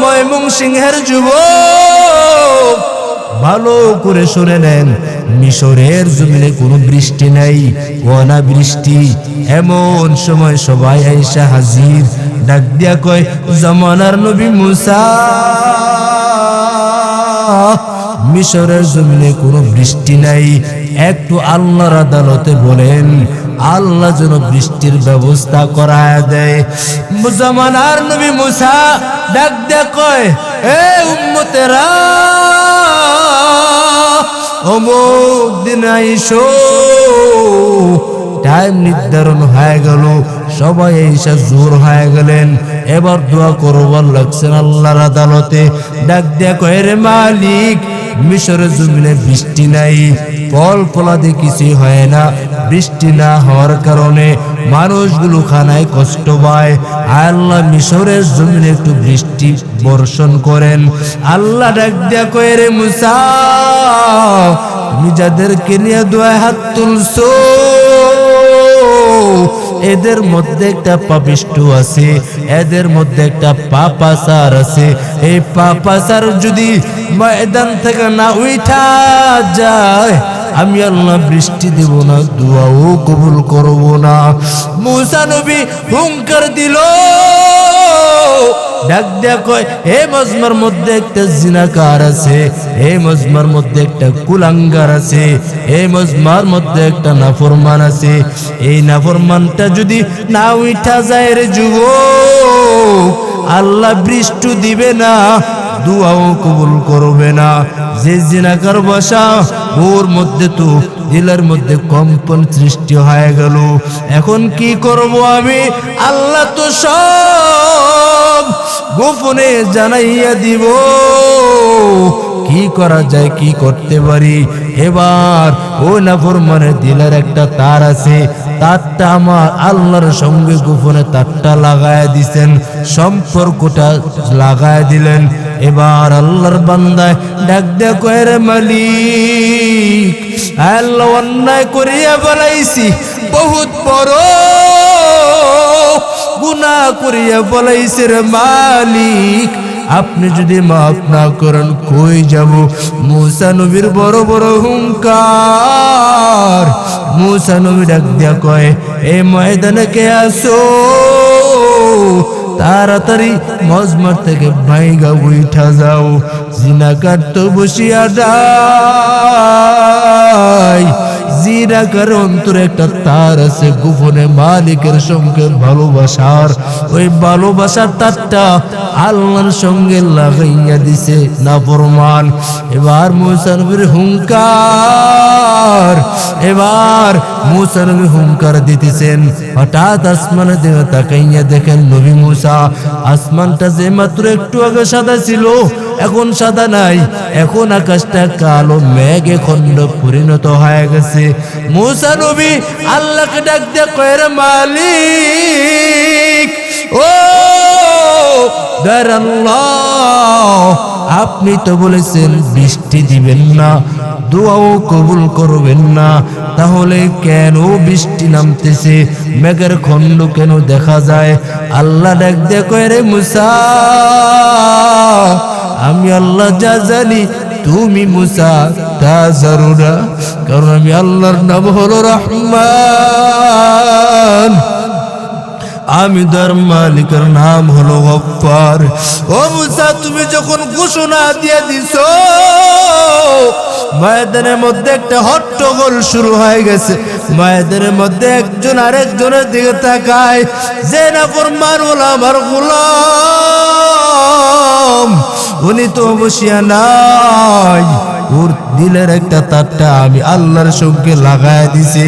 ময়মনসিংহের যুবক, ভালো করে শুনে নেন, মিশরের জমিনে কোনো বৃষ্টি নাই, অনাবৃষ্টি। এমন সময় সবাই আইসা হাজির, ডাক দিয়া কয় জামানার নবী মুসা, মিশরের জমিনে কোনো বৃষ্টি নাই, একটু আল্লাহর আদালতে বলেন আল্লাহ যেন বৃষ্টির ব্যবস্থা করায় দেয়। জামানার নবী মুসা ডাক দে কয়, এ উম্মতেরা, অমুক দিন আইসো। টাইম নির্ধারণ হয়ে গেল, সবাই এসে জোর হয়ে গেলেন। এবার দোয়া করবার লাগছেন আল্লাহর আদালতে। ডাক দেয়া কয়, রে মালিক, মিশরের জমিনে বৃষ্টি নাই, ফল ফলাদি কিছুই হয় না। বৃষ্টি না হওয়ার কারণে মানুষগুলো খানায় কষ্ট পায়। আল্লাহ মিশরের জমিনে একটু বৃষ্টি বর্ষণ করেন। আল্লাহ ডাক দেয়া কয়, রে মুসা, তুমি যাদেরকে নিয়ে দোয়ায় হাত তুলছো, এদের মধ্যে একটা পাপিষ্ঠ আছে, এদের মধ্যে একটা পাপাচার আছে। এই পাপাচার যদি ময়দান থেকে না উঠা যায়, আমি আল্লাহ বৃষ্টি দেব না, দোয়াও কবুল করব না। মুসা নবী হুঙ্কার দিল, ডাক দেয়া কয়, এই মজমার মধ্যে একটা জিনাকার আছে, এই মজমার মধ্যে একটা কুলাঙ্গার আছে, এই মজমার মধ্যে একটা নাফরমান আছে। এই নাফরমানটা যদি না উঠা যায় রে যুবক, আল্লাহ বৃষ্টি দিবে না, দুয়াও কবুল করবে না। যে জিনাকার বসা, ওর মধ্যে তো দিলের মধ্যে কম্পন সৃষ্টি হয়ে গেল। এখন কি করব আমি? আল্লাহ তো সব গোপনে জানাইয়া দিব। কি করা যায়, কি করতে পারি? এবার ও নাফরমানের দিলের একটা তার আছে, তারটা আমার আল্লাহর সঙ্গে গোপনে তারটা লাগায় দিছেন, সম্পর্কটা লাগায় দিলেন। এবার আল্লাহর বান্দায় ডাক দেয়া কয়, রে মালিক, আল্লাহ অন্যায় করিয়া বলাইছি, বহুত বড় গুনাহ করিয়া বলাইছি রে মালিক, আপনি যদি মাফ না করেন কই যাব? মুসা নবীর বড় বড় হুঙ্কার। মুসা নবী ডাক দিয়া কয়, এই ময়দানে কে আসো? তাড়াতাড়ি মজমার থেকে ভাইগা উঠা যাও, জিনাকার তো বসিয়া যায়। জিনাকার অন্তরে একটা তার আছে, গোপনে মালিকের সঙ্গে ভালোবাসার, ওই ভালোবাসার তারটা আল্লাহর সঙ্গে লাগাইয়া দিছে নাফরমান। এবার মুসা নবীর হুঙ্কার, এবার মুসা নবী হুঙ্কার দিতেছেন। হঠাৎ আসমানের দিকে তাকাইয়া দেখেন নবী মুসা, আসমানটা যে মাত্র একটু আগে সাদা ছিল, এখন সাদা নাই, এখন আকাশটা কালো মেঘে খণ্ড পরিণত হয়ে গেছে। মুসা নবী আল্লাহকে ডাক দিয়ে কয়, রে মালিক, ও আল্লাহ, আপনি তো বলেছেন বৃষ্টি দিবেন না, দোয়াও কবুল করবেন না, তাহলে কেন বৃষ্টি নামতেছে, মেঘের খণ্ড কেন দেখা যায়? আল্লাহ ডাক দিয়ে কয়, রে মুসা, আমি আল্লাহ যা জানি তুমি মুসা তা জানো না, কারণ আমি আল্লাহর নাম হলো রহমান, আমি তার মালিকের নাম হলো গফফার। ও মুসা, তুমি যখন ঘোষণা দিয়ে দিছো, ময়দানের মধ্যে একটা হট্টগোল শুরু হয়ে গেছে। ময়দানের মধ্যে একজন আরেকজনের দিকে তাকায়, যে নাফরমান হলো আমার গোলাম, উনি তো বসিয়া নাই, ওর দিলের একটা তারটা আমি আল্লাহর সঙ্গে লাগায় দিছি,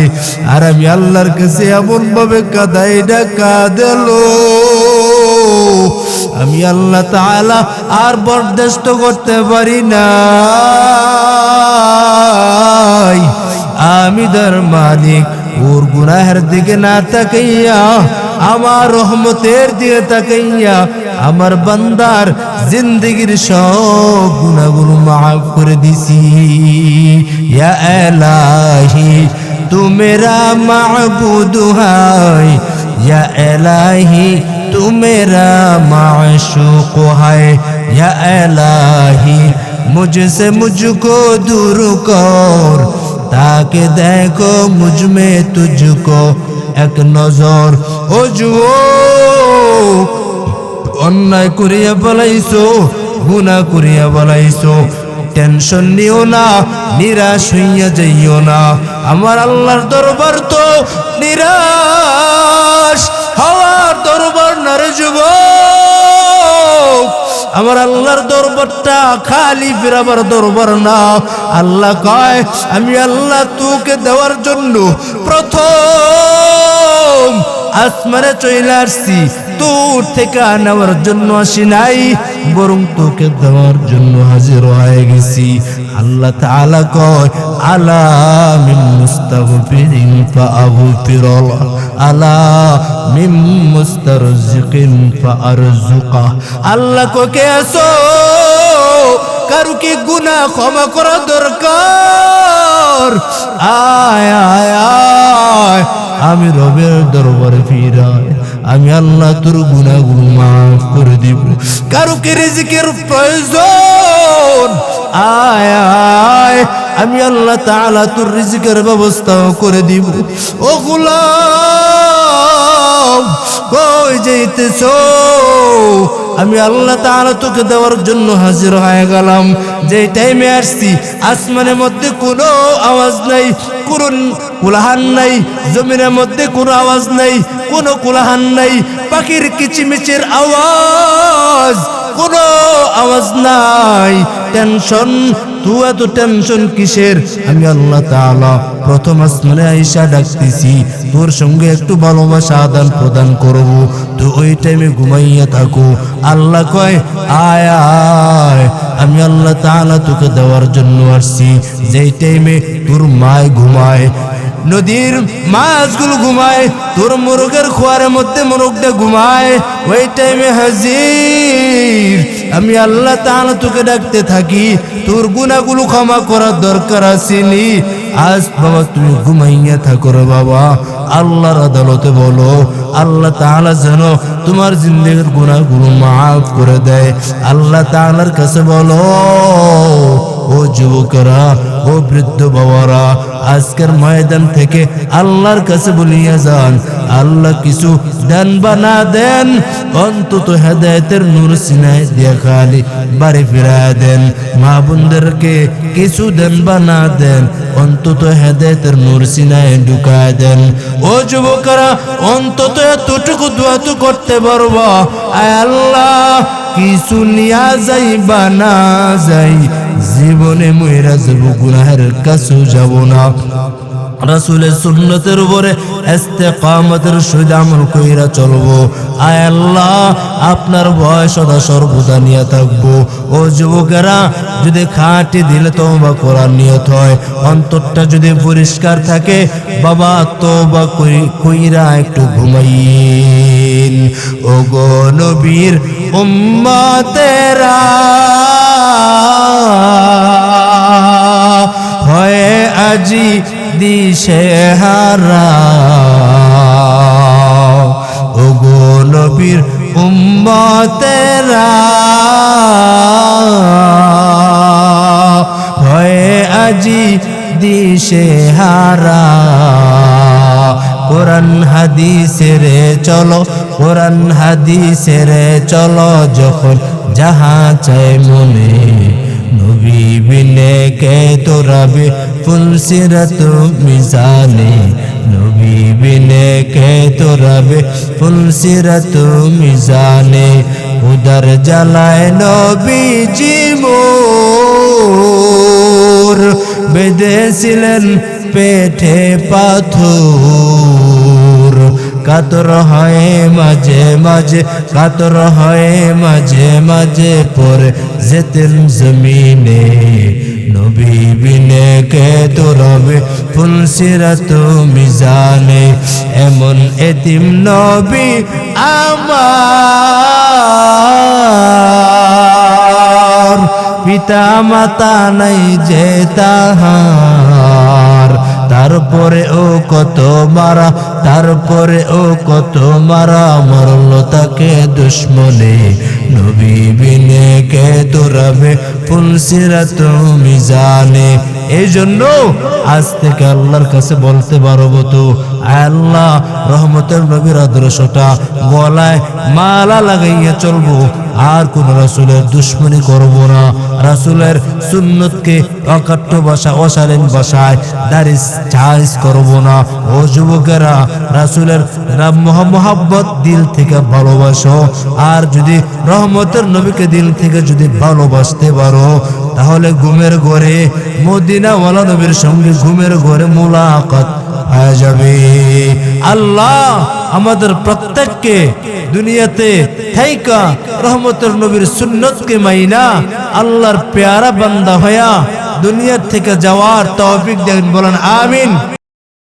আর আমি আল্লাহর কাছে এমন ভাবে কাঁদাই না কাঁদেলো, আমি আল্লাহ তাআলা আর বরদাস্ত করতে পারি না। আমি তার মালিক, ওর গুনাহের দিকে না তাকাইয়া আমার রহমতের দিকে তাকাইয়া আমার বান্দার জিন্দেগির সব গুনাহগুলো মাফ করে দিছি। ইয়া ইলাহি তু মেরা মাবুদ হায়, ইয়া ইলাহি তু মেরা মাশুক হায়, ইয়া ইলাহি मुझसे मुझको दूर कर, ताकि देखो मुझ में तुझको एक नजर। ও যুবক, অন্যায় করিয়া বলাইছো, গুনাহ করিয়া বলাইছো, টেনশন নিও না, নিরাশ হইয়া যাইও না। আমার আল্লাহর দরবার তো নিরাশ হওয়ার দরবার না রে যুবক, আমার আল্লাহর দরবারটা খালি ফিরাবার দরবার না। আল্লাহ কয় আমি আল্লাহ তোকে দেওয়ার জন্য প্রথম আসমানে চলে আসছি, তোর থেকে নেওয়ার জন্য আসি নাই, বরং তোকে দেওয়ার জন্য হাজির হয়ে গেছি। আল্লাহ তাআলা কয় আলা মিন মুস্তাগফিরিন ফাআগফিরুল্লাহ, আলা মিন মুস্তারজিকিন ফাআরজুকা। আল্লাহ ককে আসো কারু কি গুনাহ ক্ষমা করা দরকার? আয় আয় আয় আমি রবের দরবারে ফিরাই, আমি আল্লাহ তোর গুনাহগুলো মাফ করে দিব। কারো কি রিজিকের প্রয়োজন? আয় আয় আমি আল্লাহ তাআলা তোর রিজিকের ব্যবস্থা করে দিব। ও গোলাম কই যাইতেছো? আমি আল্লাহ তাআলা তোকে দেওয়ার জন্য হাজির হয়ে গেলাম। যে টাইমে আসছি আসমানের মধ্যে কোনো আওয়াজ নাই, কোনো কোলাহল নাই, জমিনের মধ্যে কোনো আওয়াজ নাই, কোনো কোলাহল নাই, পাখির কিচিমিচির আওয়াজ, কোনো আওয়াজ নাই। টেনশন, তুই এত টেনশন কিসের? আমি আল্লাহ তাআলা প্রথম আসমানে আইসা ডাকতেছি, তোর সঙ্গে একটু ভালোবাসা আদান প্রদান করব, তো ওই টাইমে ঘুমাইয়া থাকো। আল্লাহ কয় আয় আয় আমি আল্লাহ তাআলা তোকে দেওয়ার জন্য আসছি। যেই টাইমে তোর মায় ঘুমায়, নদীর মাছগুলো ঘুমায়, তোর মোরগের খোয়ারের মধ্যে মোরগটা ঘুমায়, ওই টাইমে হাজির আমি আল্লাহ তাআলা তোকে ডাকতে থাকি। তোর গুনাহগুলো ক্ষমা করার দরকার আসেনি। আজ বাবা তুমি ঘুমাইয়া থাকো রে বাবা, আল্লাহর আদালতে বলো আল্লাহ তাআলা যেন তোমার জিন্দেগির গুনাহগুলো মাফ করে দেয়। আল্লাহ তাআলার কাছে বলো ও যুবকরা, ও বৃদ্ধ বাবারা, আজকের ময়দান থেকে আল্লাহর কাছে বলিয়া যান, আল্লাহ কিছু দেন বা না দেন, অন্তত হেদায়েতের নূর সিনায় দিয়া খালি বাড়ি ফিরায় দেন। মা বোনদেরকে কিছু দেন বা না দেন, অন্তত হেদায়েতের নূর সিনায় ঢুকায় দেন। ও যুবকরা, অন্তত এতটুকু দোয়া তো করতে পারবা, আয় আল্লাহ কিছু নিয়া যাই বা না যাই, জীবনে মইরা যাব, গুনাহের কাছে যাব না। রাসূলের সুন্নতের উপরে ইস্তেকামতের সহিত আমল কইরা চলবো। আয় আল্লাহ আপনার ভয় সদা সর্বদা নিয়ে থাকবো। ও যুবকেরা, যদি খাঁটি দিলে তওবা করার নিয়ত হয়, অন্তরটা যদি পরিষ্কার থাকে, বাবা তওবা কইরা একটু ঘুমাইন। ও গো নবীর উম্মতেরা হয়ে আজি দিশে হারা, ও গো নবীর উম্মতেরা হয়ে আজি দিশে হারা। কোরআন হাদিসের চলো, কোরআন হাদিসের চলো, যখন যাহা চাই মনে, নবী বিনে কে তোরাবে ফুলসিরাত মিজানে, নবী বিনে কে তোরাবে ফুলসিরাত মিজানে। উদার জ্বালায় নবীজি মোর, বেঁধেছিলেন পেটে পাথর, কাতর হয় মাঝে মাঝে, কাতর হয় মাঝে মাঝে, পরে যেতেন জমিনে, নবী বিনে কে তোরাবে ফুলসিরাত মিজানে। এমন এতিম নবী আমার, পিতা মাতা নাই যে তাহার, তারপরে ও কত মারা, তারপরে ও কত মারা, মরল তাকে দুশ্মনে, নবী বিনে কে তোরাবে ফুলসিরাত মিজানে। এই জন্য আজ থেকে আল্লাহর কাছে বলতে পারবো তো, আল্লাহ রহমতের নবীর আদর্শটা গলায় মালা লাগাইয়া চলবো, আর কোন রাসূলের দুশ্মনী করব না। রাসূলের সুন্নতকে অকাট্য ভাষা অশালীন ভাষায় দাড়ি জায়েজ করব না। ও যুবকেরা, রাসূলের মোহাব্বত দিল থেকে ভালোবাসো। আর যদি রহমতের নবীকে দিল থেকে যদি ভালোবাসতে পারো, তাহলে ঘুমের ঘরে মদিনাওয়ালা নবীর সঙ্গে ঘুমের ঘরে মুলাকাত হয়ে যাবে। আল্লাহ আমাদের প্রত্যেককে দুনিয়াতে থাইকা রহমতের নবীর সুন্নতকে মাইনা আল্লাহর পেয়ারা বান্দা হইয়া দুনিয়া থেকে যাওয়ার তৌফিক দেন, বলেন আমিন।